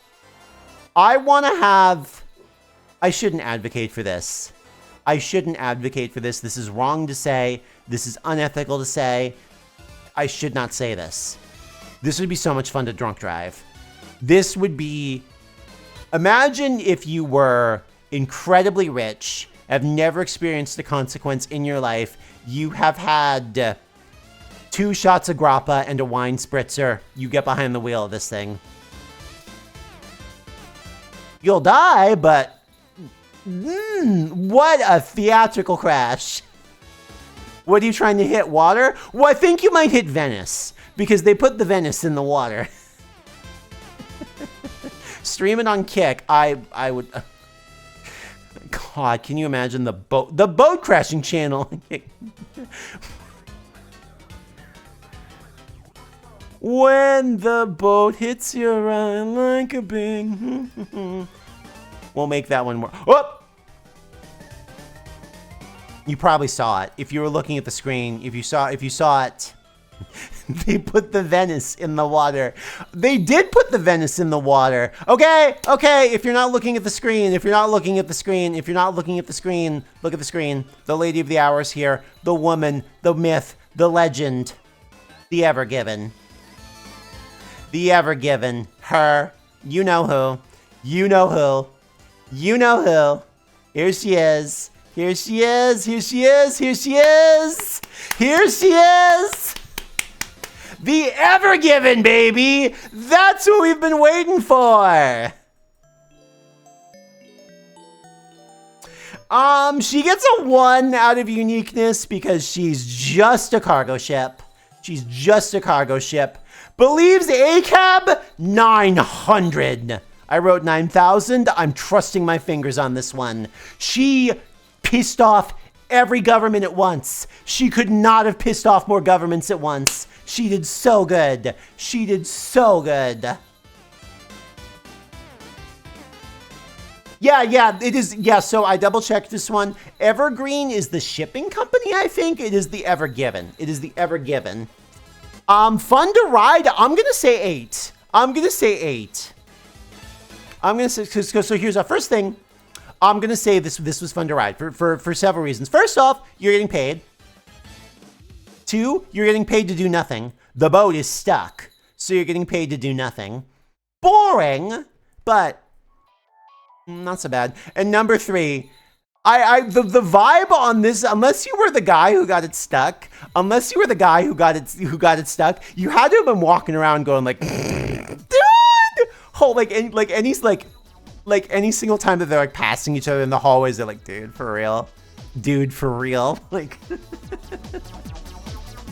I shouldn't advocate for this. I shouldn't advocate for this. This is wrong to say. This is unethical to say. I should not say this. This would be so much fun to drunk drive. This would be, imagine if you were incredibly rich, have never experienced a consequence in your life. You have had 2 shots of grappa and a wine spritzer. You get behind the wheel of this thing. You'll die, but what a theatrical crash. What are you trying to hit? Water? Well, I think you might hit Venice because they put the Venice in the water. Stream it on Kick. I would. God, can you imagine the boat crashing channel? When the boat hits your eye like a bing. We'll make that one more. Oh! You probably saw it. If you were looking at the screen, if you saw it, they put the Venice in the water. They did put the Venice in the water. Okay, if you're not looking at the screen, look at the screen. The lady of the hour is here. The woman, the myth, the legend, the Ever-Given. The Ever-Given. Her. You know who. Here she is. The Ever-Given, baby! That's what we've been waiting for! She gets a 1 out of uniqueness because she's just a cargo ship. Believes ACAB 900. I wrote 9,000. I'm trusting my fingers on this one. She pissed off every government at once. She could not have pissed off more governments at once. She did so good. Yeah, it is. Yeah, so I double checked this one. Evergreen is the shipping company, I think. It is the Ever Given. It is the Ever Given. Fun to ride. I'm gonna say 8. I'm gonna say 8. I'm gonna say, so here's our first thing. I'm gonna say this was fun to ride for several reasons. First off, you're getting paid. 2, you're getting paid to do nothing. The boat is stuck, so you're getting paid to do nothing. Boring, but not so bad. And number 3, the vibe on this, unless you were the guy who got it stuck, you had to have been walking around going like, dude, any single time that they're like passing each other in the hallways, they're like, dude, for real, like.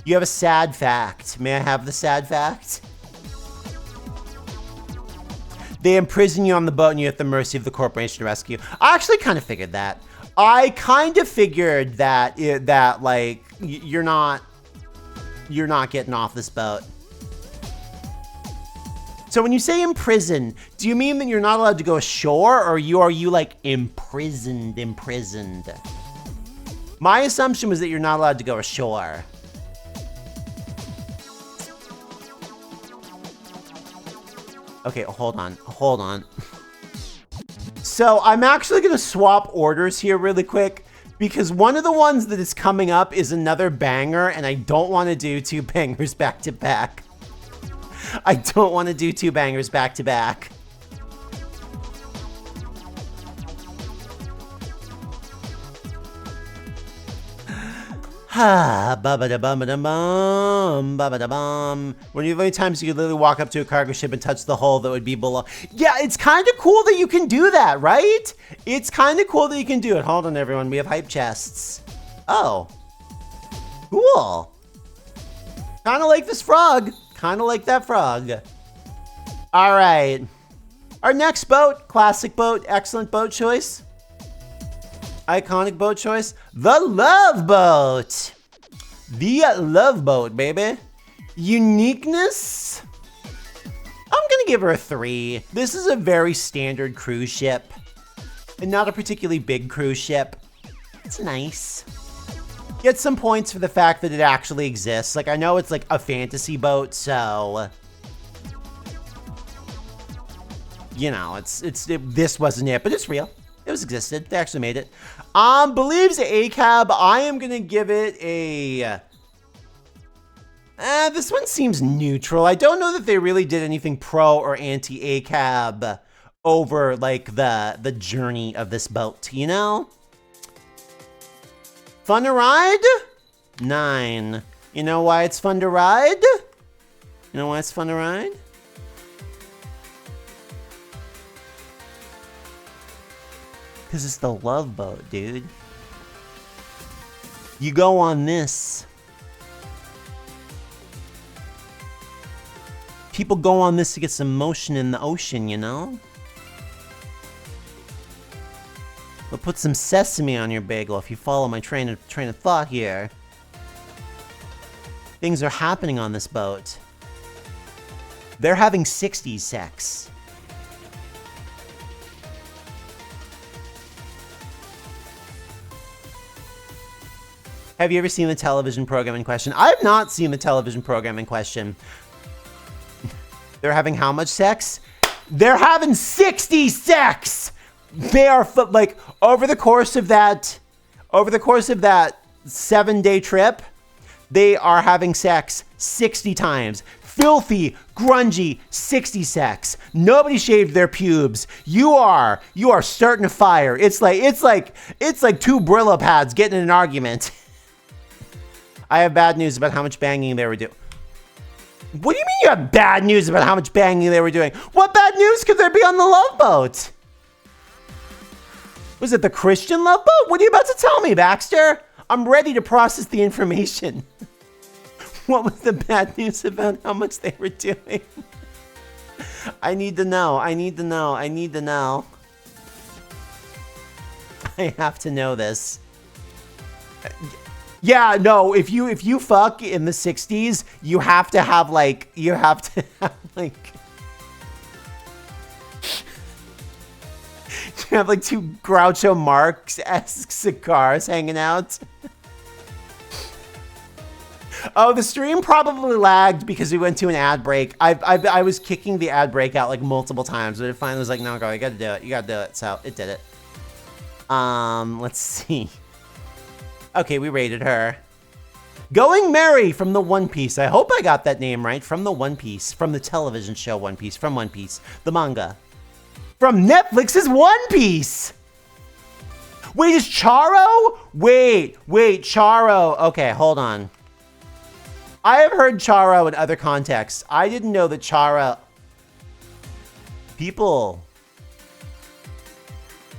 You have a sad fact. May I have the sad fact? They imprison you on the boat and you're at the mercy of the corporation to rescue. I actually kind of figured that. I kind of figured that like you're not getting off this boat. So when you say imprison, do you mean that you're not allowed to go ashore, or are you like imprisoned? My assumption was that you're not allowed to go ashore. Okay, hold on. So I'm actually gonna swap orders here really quick, because one of the ones that is coming up is another banger, and I don't want to do 2 bangers back to back. Ba-ba-da-bum-ba-da-bum, One of the only times you could literally walk up to a cargo ship and touch the hull that would be below. Yeah, it's kind of cool that you can do that, right? It's kind of cool that you can do it. Hold on, everyone. We have hype chests. Oh. Cool. Kind of like this frog. Kind of like that frog. All right. Our next boat, classic boat, excellent boat choice. Iconic boat choice, the Love Boat. The Love Boat, baby. Uniqueness, I'm gonna give her a 3. This is a very standard cruise ship, and not a particularly big cruise ship. It's nice. Get some points for the fact that it actually exists. Like, I know it's like a fantasy boat, so you know, this wasn't it, but it's real. It was existed. They actually made it. Believes ACAB. I am gonna give it a. This one seems neutral. I don't know that they really did anything pro or anti ACAB over like the journey of this boat. You know. Fun to ride? 9. You know why it's fun to ride? Because it's the Love Boat, dude. You go on this. People go on this to get some motion in the ocean, you know? We'll put some sesame on your bagel if you follow my train of thought here. Things are happening on this boat. They're having 60s sex. Have you ever seen the television program in question? I have not seen the television program in question. They're having how much sex? They're having 60 sex! They are, like, over the course of that 7-day trip, they are having sex 60 times. Filthy, grungy, 60 sex. Nobody shaved their pubes. You are starting a fire. It's like 2 Brillo pads getting in an argument. I have bad news about how much banging they were doing. What do you mean you have bad news about how much banging they were doing? What bad news could there be on the Love Boat? Was it the Christian Love Boat? What are you about to tell me, Baxter? I'm ready to process the information. What was the bad news about how much they were doing? I need to know. I have to know this. Yeah, no, if you fuck in the 60s, you have to have like have like two Groucho Marx-esque cigars hanging out. Oh, the stream probably lagged because we went to an ad break. I was kicking the ad break out like multiple times, but it finally was like, no, go, you gotta do it. You gotta do it. So it did it. Let's see. Okay, we rated her. Going Mary from the One Piece. I hope I got that name right. From the One Piece. From the television show One Piece. From One Piece. The manga. From Netflix's One Piece. Wait, is Charo? Wait, Charo. Okay, hold on. I have heard Charo in other contexts. I didn't know that Charo... People...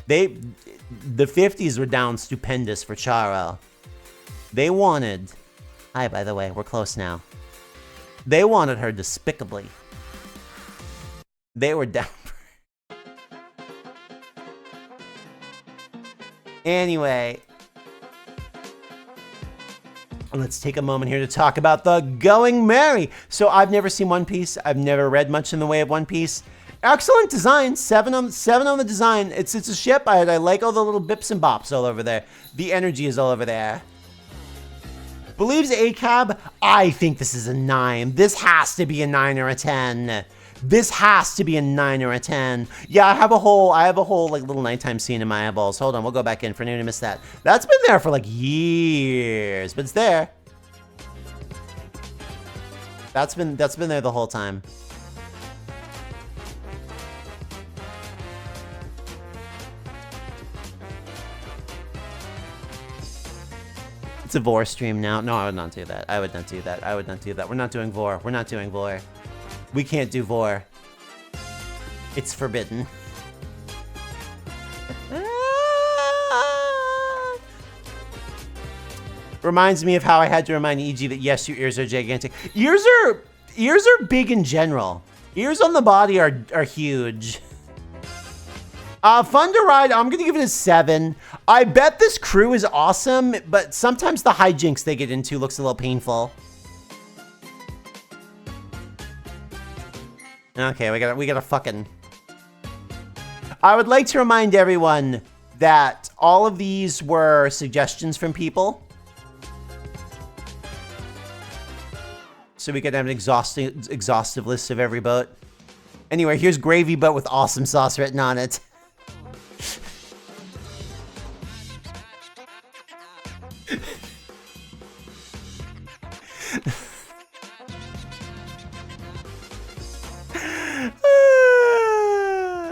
The 50s were down stupendous for Charo. They wanted... Hi, by the way, we're close now. They wanted her despicably. They were down. Anyway, let's take a moment here to talk about the Going Merry. So I've never seen One Piece. I've never read much in the way of One Piece. Excellent design. 7 on the design. It's a ship. I like all the little bips and bops all over there. The energy is all over there. Believes ACAB? I think this is a 9. This has to be a 9 or a 10. This has to be a 9 or a 10. Yeah, I have a whole like little nighttime scene in my eyeballs. Hold on, we'll go back in for anyone who missed that. That's been there for like years, but it's there. That's been there the whole time. It's a Vor stream now. No, I would not do that. I would not do that. I would not do that. We're not doing Vor. We're not doing Vor. We can't do Vor. It's forbidden. Reminds me of how I had to remind EG that yes, your ears are gigantic. Ears are big in general. Ears on the body are huge. Fun to ride. I'm gonna give it a 7. I bet this crew is awesome, but sometimes the hijinks they get into looks a little painful. Okay, we got a fucking... I would like to remind everyone that all of these were suggestions from people. So we could have an exhaustive list of every boat. Anyway, here's Gravy Boat with awesome sauce written on it.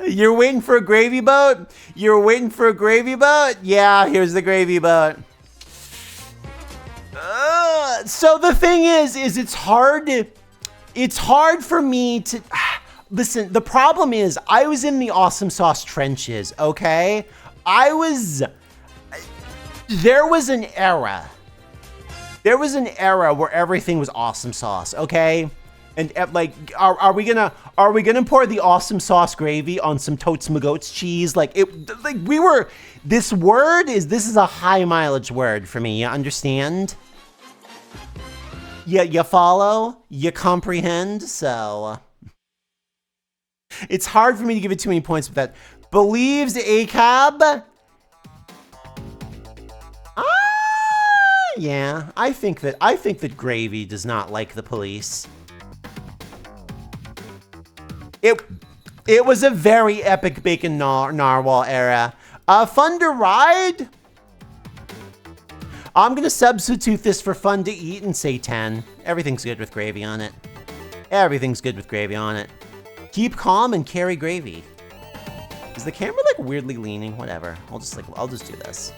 You're waiting for a gravy boat? You're waiting for a gravy boat? Yeah, here's the gravy boat. So the thing is it's hard for me to... Listen, the problem is I was in the awesome sauce trenches, okay? There was an era. There was an era where everything was awesome sauce, okay? And like, are we gonna pour the awesome sauce gravy on some Totes Magoats cheese? Like this is a high mileage word for me. You understand? Yeah, you follow? You comprehend? So it's hard for me to give it too many points with that. Believes ACAB? Yeah, I think that Gravy does not like the police. It was a very epic Bacon Narwhal era. Fun to ride? I'm gonna substitute this for fun to eat and say 10. Everything's good with gravy on it. Everything's good with gravy on it. Keep calm and carry gravy. Is the camera like weirdly leaning? Whatever. I'll just do this.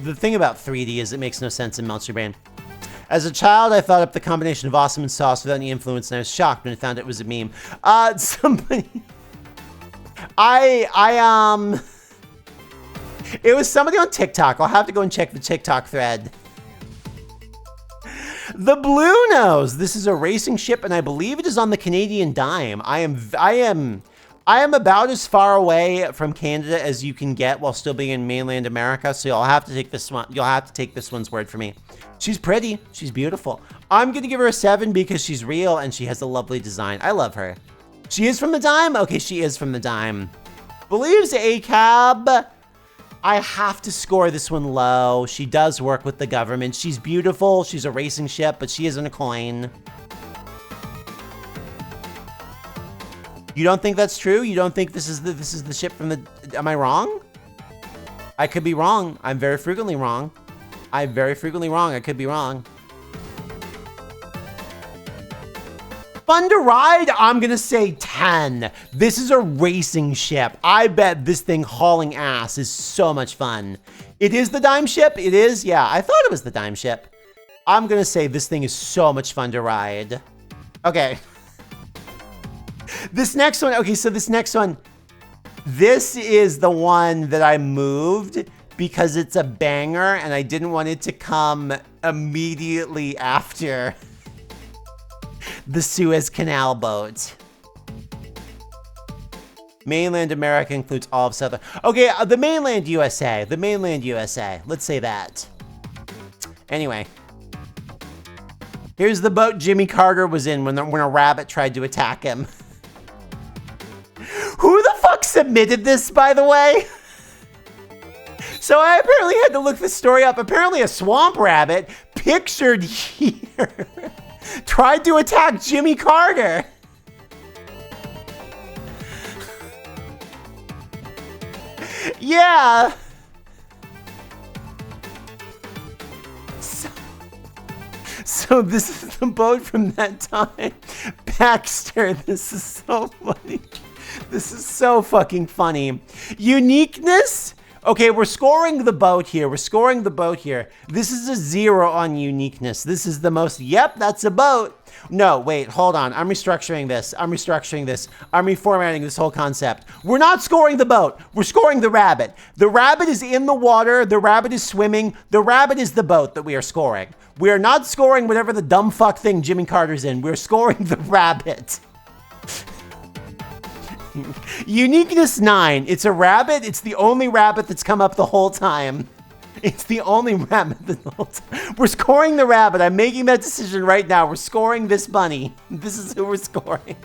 The thing about 3D is it makes no sense and melts your brain. As a child, I thought up the combination of awesome and sauce without any influence, and I was shocked when I found it was a meme. It was somebody on TikTok. I'll have to go and check the TikTok thread. The Blue Nose. This is a racing ship, and I believe it is on the Canadian dime. I am about as far away from Canada as you can get while still being in mainland America, so you'll have to take this one. You'll have to take this one's word for me. She's pretty. She's beautiful. I'm gonna give her a 7 because she's real and she has a lovely design. I love her. She is from the dime? Okay, she is from the dime. Believes ACAB. I have to score this one low. She does work with the government. She's beautiful. She's a racing ship, but she isn't a coin. You don't think that's true? You don't think this is the ship from the... Am I wrong? I could be wrong. I'm very frequently wrong. I'm very frequently wrong. I could be wrong. Fun to ride? I'm gonna say 10. This is a racing ship. I bet this thing hauling ass is so much fun. It is the dime ship? It is? Yeah, I thought it was the dime ship. I'm gonna say this thing is so much fun to ride. Okay. This next one, okay, so this next one, this is the one that I moved because it's a banger and I didn't want it to come immediately after the Suez Canal boat. Mainland America includes all of Southern... Okay, the mainland USA. The mainland USA. Let's say that. Anyway. Here's the boat Jimmy Carter was in when a rabbit tried to attack him. Who the fuck submitted this, by the way? So I apparently had to look this story up. Apparently a swamp rabbit, pictured here, tried to attack Jimmy Carter. Yeah. So this is the boat from that time. Baxter, this is so funny. This is so fucking funny. Uniqueness? Okay, we're scoring the boat here. We're scoring the boat here. This is a 0 on uniqueness. This is the most, yep, that's a boat. No, wait, hold on. I'm restructuring this. I'm restructuring this. I'm reformatting this whole concept. We're not scoring the boat. We're scoring the rabbit. The rabbit is in the water. The rabbit is swimming. The rabbit is the boat that we are scoring. We are not scoring whatever the dumb fuck thing Jimmy Carter's in. We're scoring the rabbit. Uniqueness 9. It's a rabbit. It's the only rabbit that's come up the whole time. It's the only rabbit the whole time. We're scoring the rabbit. I'm making that decision right now. We're scoring this bunny. This is who we're scoring.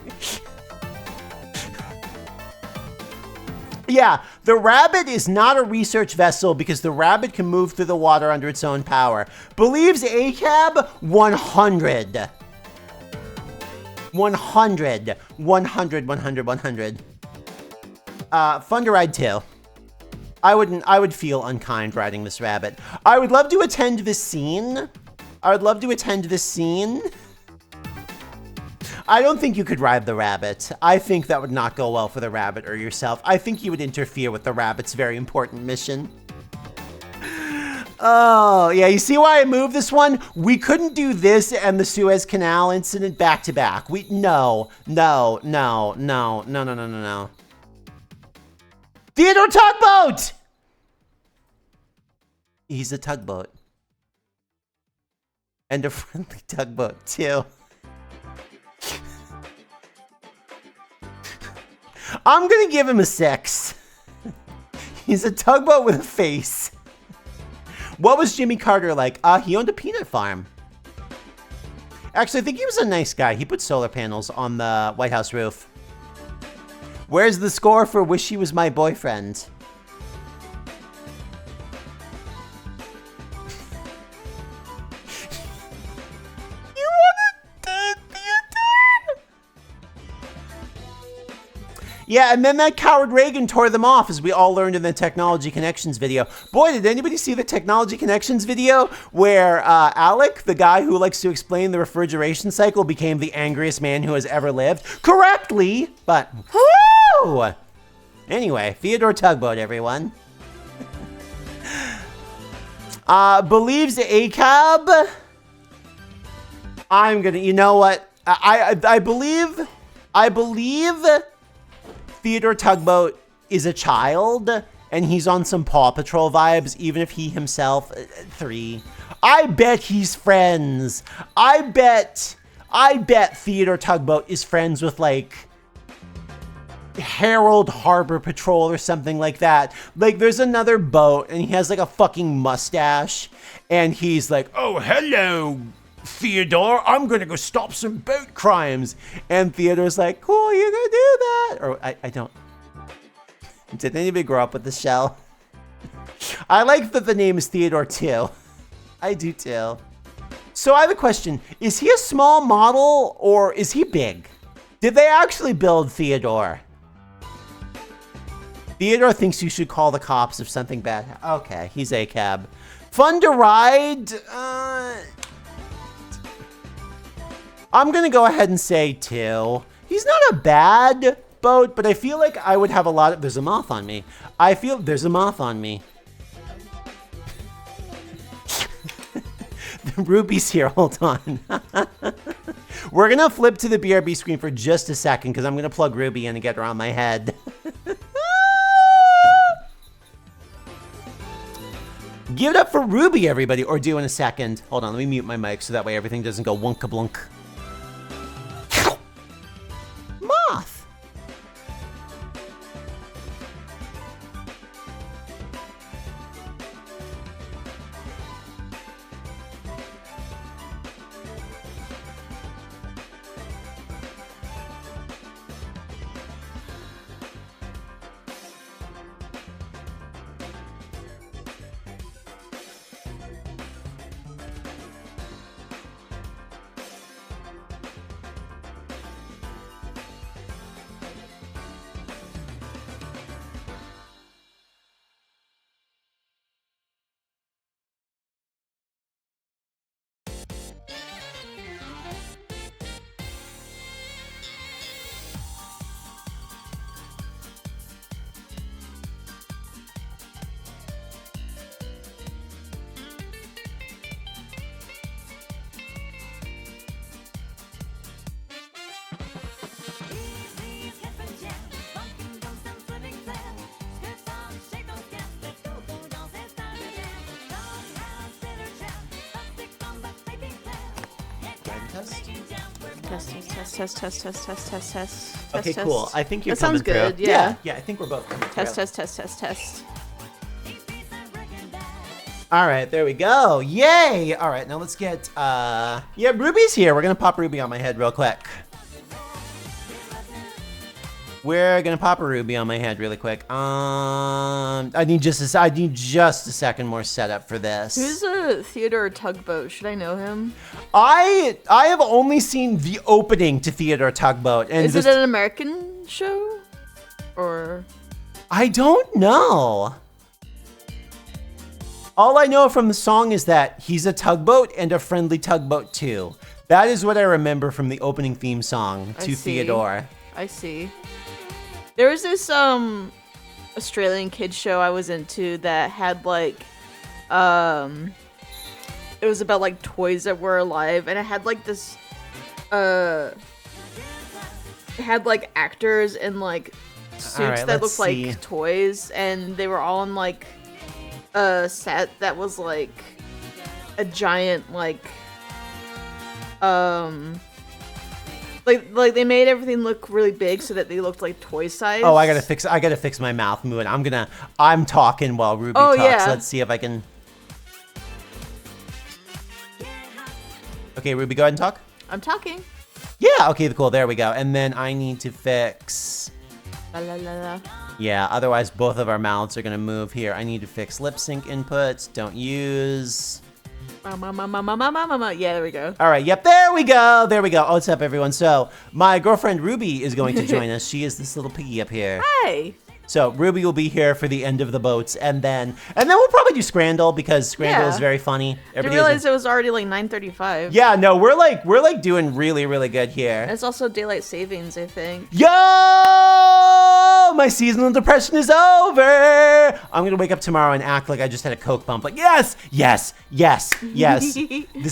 Yeah, the rabbit is not a research vessel because the rabbit can move through the water under its own power. Believes ACAB 100. 100. 100, 100, 100. Fun to ride too. I would feel unkind riding this rabbit. I would love to attend this scene. I would love to attend this scene. I don't think you could ride the rabbit. I think that would not go well for the rabbit or yourself. I think you would interfere with the rabbit's very important mission. Oh, yeah, you see why I moved this one? We couldn't do this and the Suez Canal incident back to back. No. Theodore Tugboat! He's a tugboat. And a friendly tugboat, too. I'm gonna give him a 6. He's a tugboat with a face. What was Jimmy Carter like? He owned a peanut farm. Actually, I think he was a nice guy. He put solar panels on the White House roof. Where's the score for Wish He Was My Boyfriend? You wanna date Theodore? Yeah, and then that coward Reagan tore them off, as we all learned in the Technology Connections video. Boy, did anybody see the Technology Connections video where Alec, the guy who likes to explain the refrigeration cycle, became the angriest man who has ever lived? Correctly, but whoo! Anyway, Theodore Tugboat, everyone. Believes ACAB. I'm gonna, you know what? I believe Theodore Tugboat is a child, and he's on some Paw Patrol vibes, even if he himself, 3. I bet he's friends. I bet Theodore Tugboat is friends with, like, Harold Harbor Patrol or something like that. Like, there's another boat, and he has, like, a fucking mustache, and he's like, oh, hello, Theodore, I'm gonna go stop some boat crimes. And Theodore's like, cool, you're gonna do that. Or I don't. Did anybody grow up with the show? I like that the name is Theodore too. I do too. So I have a question. Is he a small model or is he big? Did they actually build Theodore? Theodore thinks you should call the cops if something bad happens. Okay, he's a cab. Fun to ride? I'm gonna go ahead and say 2. He's not a bad boat, but I feel like I would have a lot of... There's a moth on me. I feel there's a moth on me. Ruby's here, hold on. We're gonna flip to the BRB screen for just a second because I'm gonna plug Ruby in and get her on my head. Give it up for Ruby, everybody, or do in a second. Hold on, let me mute my mic so that way everything doesn't go wonka-blunk. Moth. Test. Okay, cool. I think you're that coming sounds good. through. Yeah. Yeah, I think we're both coming through. Test. All right, there we go. Yay! All right, now let's get, yeah, Ruby's here. We're gonna pop Ruby on my head real quick. We're gonna pop a Ruby on my head really quick. I need just a second more setup for this. Who's a Theodore Tugboat? Should I know him? I have only seen the opening to Theodore Tugboat, and Is it an American show? Or I don't know. All I know from the song is that he's a tugboat and a friendly tugboat too. That is what I remember from the opening theme song to Theodore. I see. There was this Australian kids show I was into that had like it was about like toys that were alive, and it had like this it had like actors in like suits that looked like toys, and they were all in like a set that was like a giant like like they made everything look really big so that they looked like toy size. Oh, I gotta fix my mouth moving. I'm talking while Ruby talks. Yeah. Let's see if I can. Okay, Ruby, go ahead and talk. I'm talking. Yeah, okay, cool, there we go. And then I need to fix... La, la, la, la. Yeah, otherwise both of our mouths are gonna move here. I need to fix lip sync inputs, don't use... Yeah, there we go. All right, yep, there we go. Oh, what's up, everyone? So, my girlfriend Ruby is going to join us. She is this little piggy up here. Hi. So, Ruby will be here for the end of the boats, and then we'll probably do Scrandle, because Scrandle is very funny. I didn't realize it was already like 9:35. Yeah, no, we're like doing really, really good here. And it's also daylight savings, I think. Yo! My seasonal depression is over! I'm gonna wake up tomorrow and act like I just had a Coke bump. Like, yes! This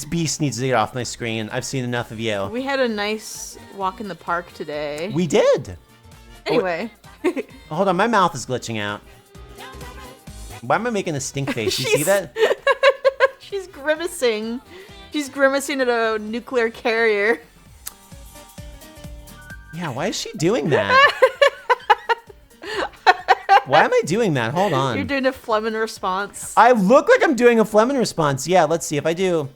beast needs to get off my screen. I've seen enough of you. We had a nice walk in the park today. We did. Anyway. Hold on, my mouth is glitching out. Why am I making a stink face? You see that? She's grimacing. She's grimacing at a nuclear carrier. Yeah, why is she doing that? Why am I doing that? Hold on. You're doing a Fleming response. I look like I'm doing a Fleming response. Yeah, let's see if I do.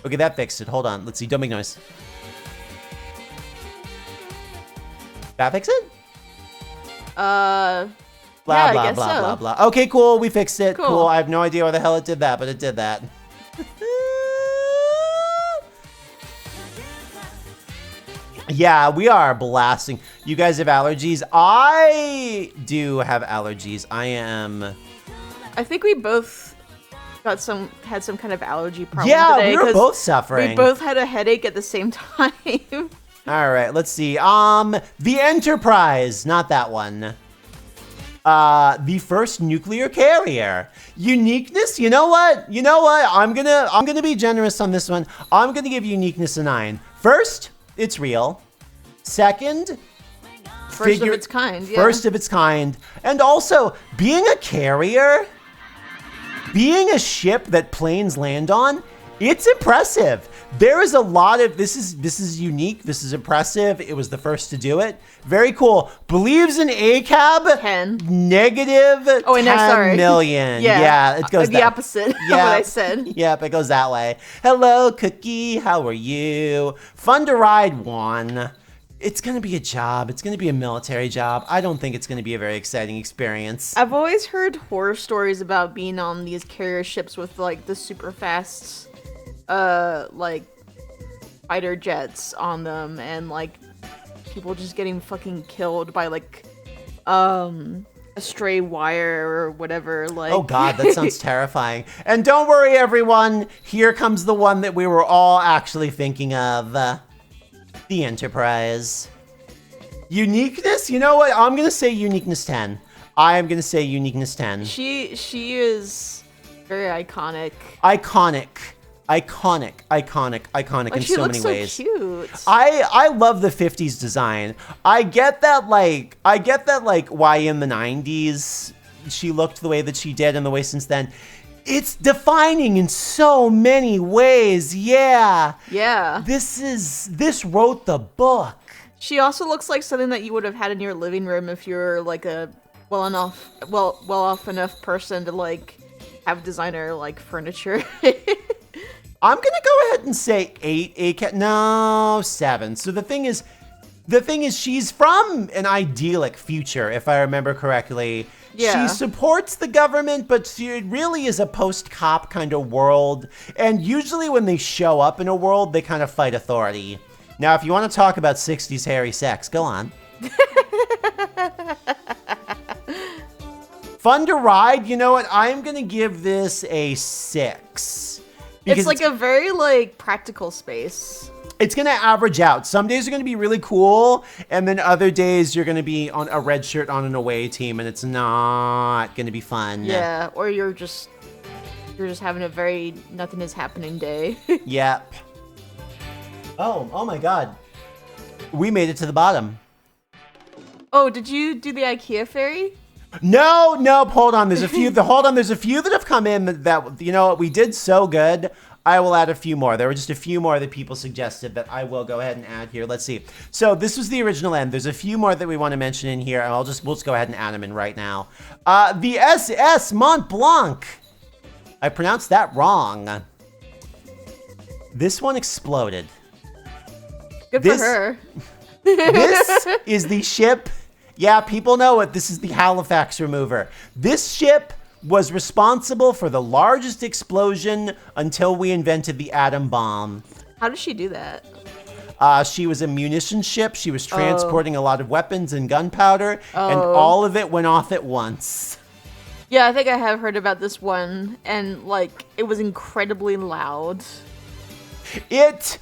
Okay, that fixed it. Hold on. Let's see. Don't make noise. That fix it? Blah, Yeah, blah, I guess blah, so. blah, blah. Okay, cool. We fixed it. Cool. Cool. I have no idea why the hell it did that, but it did that. Yeah, we are blasting. You guys have allergies? I do have allergies. I think we both had some kind of allergy problem Yeah, today. we were 'cause both suffering. We both had a headache at the same time. All right, let's see. The Enterprise, not that one. The first nuclear carrier. Uniqueness, you know what? I'm gonna be generous on this one. I'm gonna give uniqueness a 9. First, it's real. Second, First of its kind, yeah. First of its kind. And also, being a carrier, being a ship that planes land on, it's impressive. There is a lot of, this is unique, this is impressive. It was the first to do it. Very cool. Believes in ACAB. 10. Negative Oh, wait, no, 10 sorry. million. Yeah, it goes the opposite of what I said. Yep, it goes that way. Hello, Cookie. How are you? Fun to ride 1. It's going to be a job. It's going to be a military job. I don't think it's going to be a very exciting experience. I've always heard horror stories about being on these carrier ships with like the super fast, like fighter jets on them, and like people just getting fucking killed by like, a stray wire or whatever. Like, oh God, that sounds terrifying. And don't worry, everyone. Here comes the one that we were all actually thinking of. The Enterprise. Uniqueness? You know what? I'm going to say uniqueness 10. I am going to say uniqueness 10. She is very iconic. Iconic Like, in she so looks many ways. so cute. I love the 50s design. I get that like why in the 90s she looked the way that she did and the way since then. It's defining in so many ways. Yeah. Yeah. This wrote the book. She also looks like something that you would have had in your living room if you're like a well off enough person to like have designer like furniture. I'm gonna go ahead and say 8. No, 7. So the thing is, she's from an idyllic future, if I remember correctly. Yeah. She supports the government, but she really is a post-cop kind of world. And usually when they show up in a world, they kind of fight authority. Now, if you want to talk about 60s hairy sex, go on. Fun to ride. You know what? I'm gonna give this a 6. It's like a very like practical space. It's going to average out. Some days are going to be really cool, and then other days you're going to be on a red shirt on an away team, and it's not going to be fun. Yeah, or you're just having a very nothing is happening day. Yep. Oh my God. We made it to the bottom. Oh, did you do the IKEA fairy? No, hold on. There's a few. There's a few that have come in that you know we did so good. I will add a few more. There were just a few more that people suggested that I will go ahead and add here. Let's see. So this was the original end. There's a few more that we want to mention in here, and we'll just go ahead and add them in right now. The SS Mont Blanc. I pronounced that wrong. This one exploded. Good for her. This is the ship. Yeah, people know it. This is the Halifax remover. This ship was responsible for the largest explosion until we invented the atom bomb. How did she do that? She was a munition ship. She was transporting a lot of weapons and gunpowder, and all of it went off at once. Yeah, I think I have heard about this one, and like it was incredibly loud. It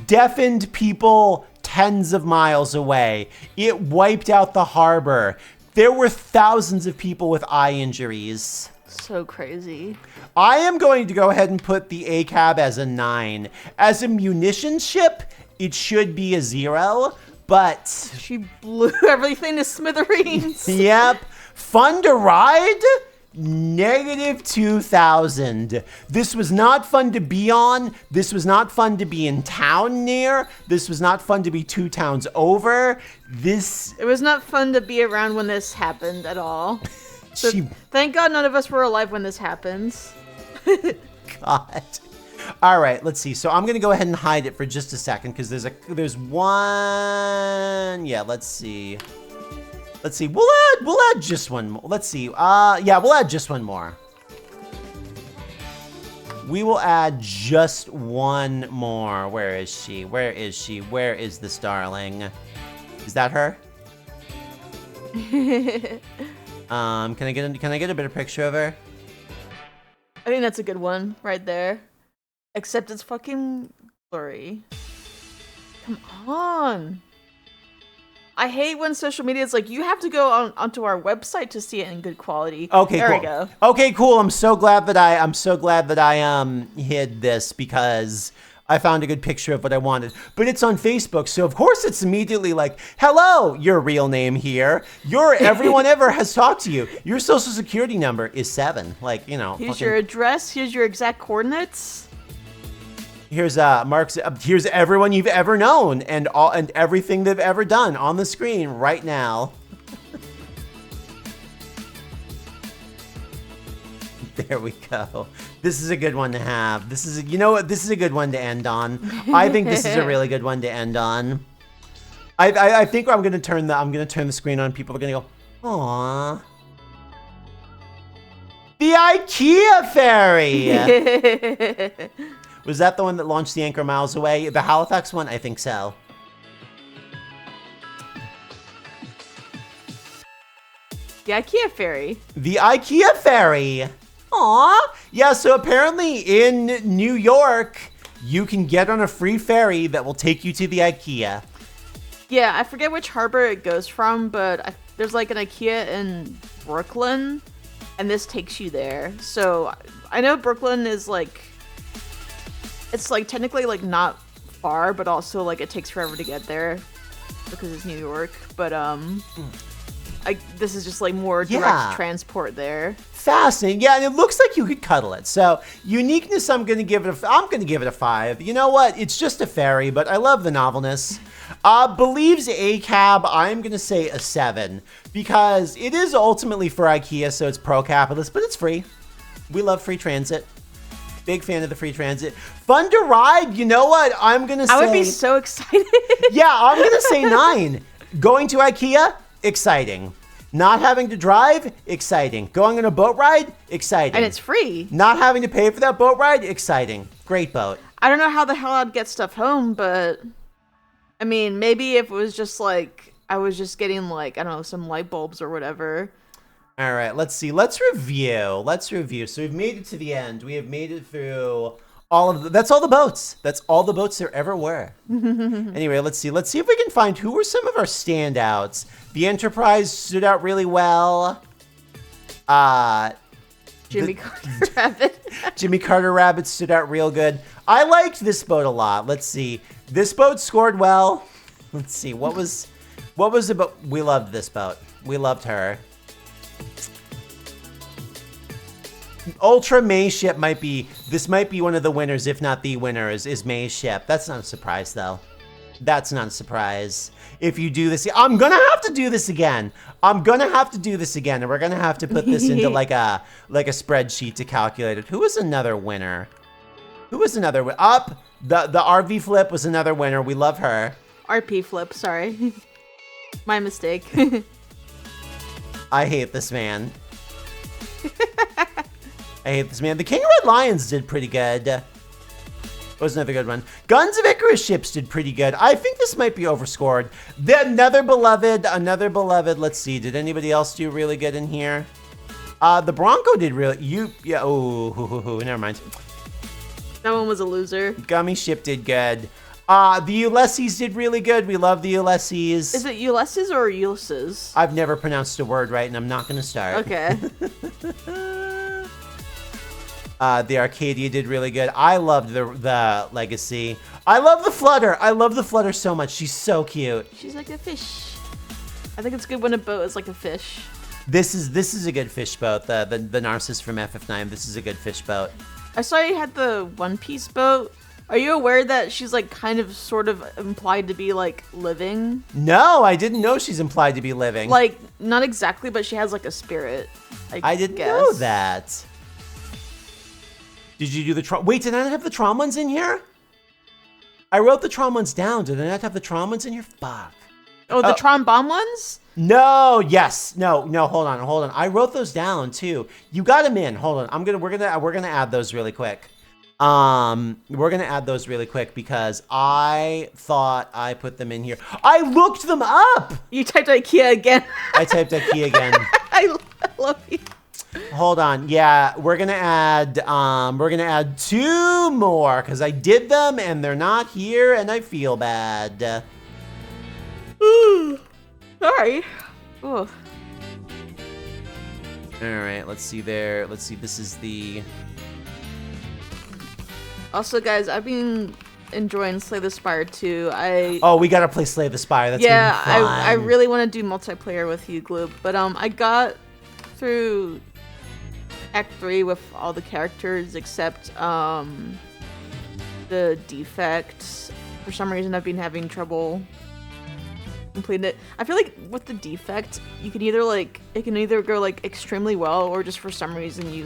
deafened people tens of miles away. It wiped out the harbor. There were thousands of people with eye injuries. So crazy. I am going to go ahead and put the ACAB as a 9. As a munition ship, it should be a 0, but... She blew everything to smithereens. Yep. Fun to ride? -2,000. This was not fun to be on. This was not fun to be in town near. This was not fun to be 2 towns over. It was not fun to be around when this happened at all. So thank God none of us were alive when this happened. God. All right, let's see. So I'm gonna go ahead and hide it for just a second because there's one. Yeah, let's see. Let's see. We'll add just one more. Let's see. Yeah, we'll add just one more. We will add just one more. Where is she? Where is she? Where is this darling? Is that her? Can I get a better picture of her? I think that's a good one right there. Except it's fucking blurry. Come on. I hate when social media is like, you have to go onto our website to see it in good quality. Okay, there cool. we go. Okay, cool. I'm so glad that I hid this because I found a good picture of what I wanted. But it's on Facebook, so of course it's immediately like, hello, your real name here. Everyone ever has talked to you. Your social security number is 7. Like, you know. Here's your address. Here's your exact coordinates. Here's Mark's. Here's everyone you've ever known and everything they've ever done on the screen right now. There we go. This is a good one to have. This is you know what? This is a good one to end on. I think this is a really good one to end on. I think I'm gonna turn the screen on. People are gonna go, aww. The IKEA fairy. Was that the one that launched the anchor miles away? The Halifax one? I think so. The IKEA fairy. The IKEA fairy. Aw. Yeah, so apparently in New York, you can get on a free ferry that will take you to the IKEA. Yeah, I forget which harbor it goes from, but there's like an IKEA in Brooklyn, and this takes you there. So I know Brooklyn is like... It's like technically like not far, but also like it takes forever to get there because it's New York. But this is just like more direct transport there. Fascinating, yeah, and it looks like you could cuddle it. So uniqueness, I'm gonna give it a 5. You know what? It's just a ferry, but I love the novelness. Believes a cab, I'm gonna say a 7 because it is ultimately for IKEA, so it's pro-capitalist, but it's free. We love free transit. Big fan of the free transit. Fun to ride. You know what? I'm going to say... I would be so excited. Yeah, I'm going to say 9. Going to IKEA? Exciting. Not having to drive? Exciting. Going on a boat ride? Exciting. And it's free. Not having to pay for that boat ride? Exciting. Great boat. I don't know how the hell I'd get stuff home, but... I mean, maybe if it was just like... I was just getting like, I don't know, some light bulbs or whatever... All right, let's see. Let's review. So we've made it to the end. We have made it through all of that's all the boats. That's all the boats there ever were. Anyway, let's see. Let's see if we can find who were some of our standouts. The Enterprise stood out really well. Jimmy Carter Rabbit. Jimmy Carter Rabbit stood out real good. I liked this boat a lot. Let's see. This boat scored well. Let's see. What was the boat? We loved this boat. We loved her. Ultra May's ship might be one of the winners, if not the winner, is May's ship. That's not a surprise, though. That's not a surprise. If you do this, I'm gonna have to do this again. And we're gonna have to put this into like a spreadsheet to calculate it. Who was another winner? The RV Flip was another winner. We love her. RP Flip, sorry. My mistake. I hate this man. The King of Red Lions did pretty good. Was another good one. Guns of Icarus ships did pretty good. I think this might be overscored. Another beloved. Let's see. Did anybody else do really good in here? The Bronco did really. Never mind. That one was a loser. Gummy ship did good. The Ulysses did really good. We love the Ulysses. Is it Ulysses or Ulysses? I've never pronounced a word right, and I'm not going to start. Okay. The Arcadia did really good. I loved the Legacy. I love the Flutter. I love the Flutter so much. She's so cute. She's like a fish. I think it's good when a boat is like a fish. This is a good fish boat. The Narcissus from FF9. This is a good fish boat. I saw you had the One Piece boat. Are you aware that she's like kind of sort of implied to be like living? No, I didn't know she's implied to be living. Like, not exactly, but she has like a spirit. I didn't know that. Did you do the Tron? Wait, did I not have the Tron ones in here? I wrote the Tron ones down. Did I not have the Tron ones in here? Fuck. Oh, the Tron bomb ones? No, yes. No, hold on. I wrote those down too. You got them in. Hold on. We're gonna add those really quick. We're gonna add those really quick because I thought I put them in here. I looked them up. You typed IKEA again. I typed IKEA again. I love you. Hold on. Yeah, we're gonna add 2 more because I did them and they're not here and I feel bad. Sorry. Oh. All right, let's see there. Let's see. This is the. Also, guys, I've been enjoying Slay the Spire too. Oh, we gotta play Slay the Spire. That's gonna be fun. I really want to do multiplayer with you, Gloop. But I got through Act 3 with all the characters except the defects. For some reason, I've been having trouble completing it. I feel like with the defect, you can either it can either go extremely well, or just for some reason you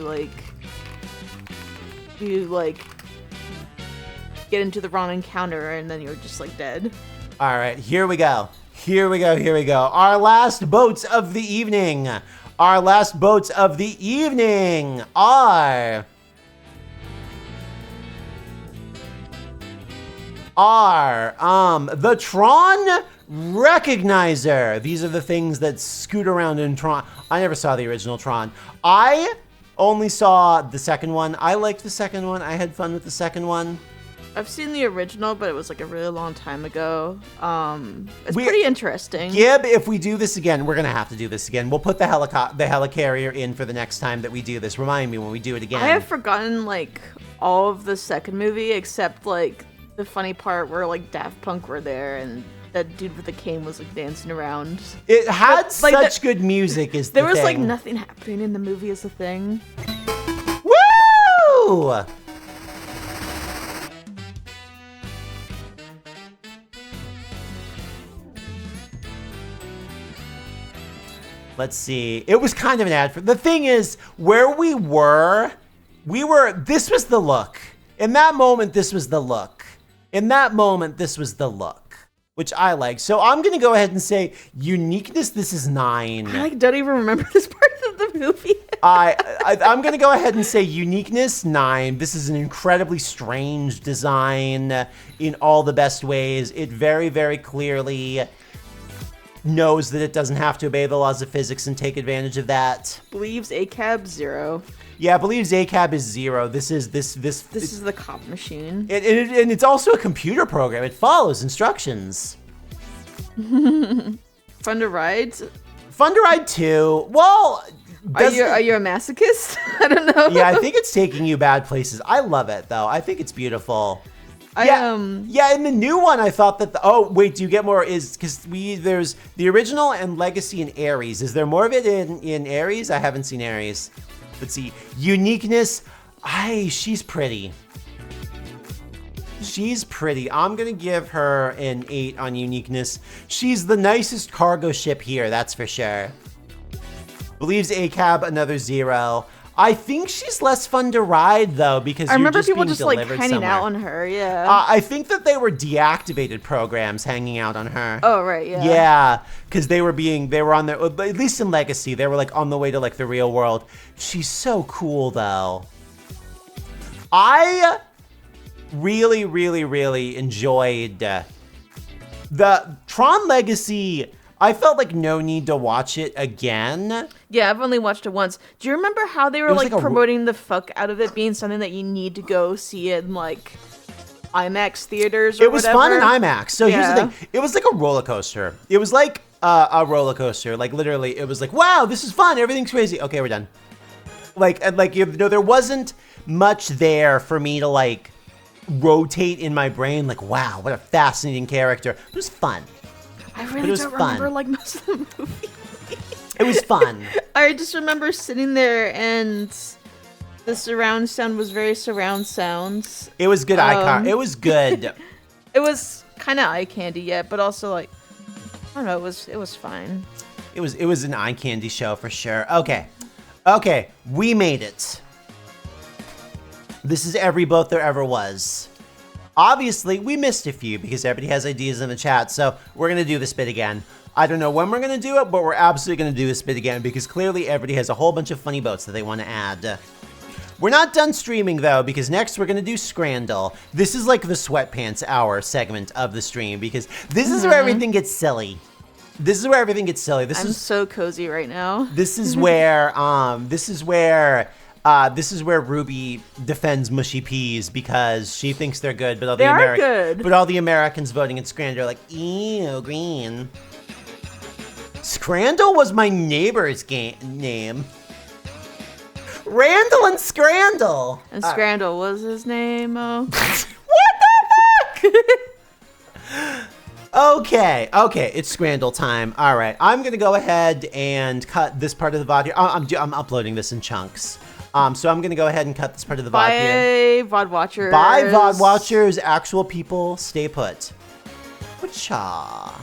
get into the wrong encounter and then you're just dead. All right, here we go. Our last boats of the evening. Our last boats of the evening are the Tron Recognizer. These are the things that scoot around in Tron. I never saw the original Tron. I only saw the second one. I liked the second one. I had fun with the second one. I've seen the original, but it was a really long time ago. It's pretty interesting. Gib, if we do this again, we're gonna have to do this again. We'll put the helicarrier in for the next time that we do this. Remind me when we do it again. I have forgotten all of the second movie except the funny part where Daft Punk were there and that dude with the cane was dancing around. It had such good music. There was nothing happening in the movie as a thing. Woo! Let's see. It was kind of an ad for the thing is where we were, this was the look. In that moment, this was the look. Which I like. So I'm going to go ahead and say uniqueness, this is 9. I don't even remember this part of the movie. I'm going to go ahead and say uniqueness 9. This is an incredibly strange design in all the best ways. It very, very clearly knows that it doesn't have to obey the laws of physics and take advantage of that. Believes ACAB 0. Yeah, believes ACAB is 0. This is the cop machine. And it's also a computer program. It follows instructions. Fun to ride? Fun to ride too. Well, are you a masochist? I don't know. Yeah, I think it's taking you bad places. I love it though. I think it's beautiful. Yeah, in the new one, I thought that do you get more? Because there's the original and Legacy and Ares. Is there more of it in Ares? I haven't seen Ares. Let's see. Uniqueness. She's pretty. I'm going to give her an 8 on uniqueness. She's the nicest cargo ship here, that's for sure. Believes ACAB, another 0. I think she's less fun to ride though because I remember people just hanging out on her. Yeah. I think that they were deactivated programs hanging out on her. Oh right, yeah. Yeah, because they were on their, at least in Legacy, they were on the way to the real world. She's so cool though. I really, really, really enjoyed the Tron Legacy. I felt no need to watch it again. Yeah, I've only watched it once. Do you remember how they were promoting the fuck out of it being something that you need to go see in IMAX theaters or It was whatever? fun in IMAX. So here's the thing. It was like a roller coaster. It was like a roller coaster. Literally, it was wow, this is fun. Everything's crazy. Okay, we're done. There wasn't much there for me to rotate in my brain. Wow, what a fascinating character. It was fun. I really don't remember most of the movie. It was fun. I just remember sitting there and the surround sound was very surround sounds. It was good it was good. It was kind of eye candy yet, but also I don't know, it was fine. It was an eye candy show for sure. Okay, we made it. This is every boat there ever was. Obviously, we missed a few because everybody has ideas in the chat, so we're going to do this bit again. I don't know when we're going to do it, but we're absolutely going to do this bit again because clearly everybody has a whole bunch of funny boats that they want to add. We're not done streaming, though, because next we're going to do Scrandle. This is like the Sweatpants Hour segment of the stream because this is where everything gets silly. This is where everything gets silly. I'm so cozy right now. This is where Ruby defends Mushy Peas because she thinks they're good, but all the Americans voting in Scrandle are like, ew, green. Scrandle was my neighbor's name. Randall and Scrandle. And Scrandle was his name. Oh. What the fuck? Okay, it's Scrandle time. All right, I'm gonna go ahead and cut this part of the VOD here. I'm uploading this in chunks. So I'm gonna go ahead and cut this part of the VOD here. Bye, VOD watchers. Bye, VOD watchers. Actual people, stay put. Whatcha?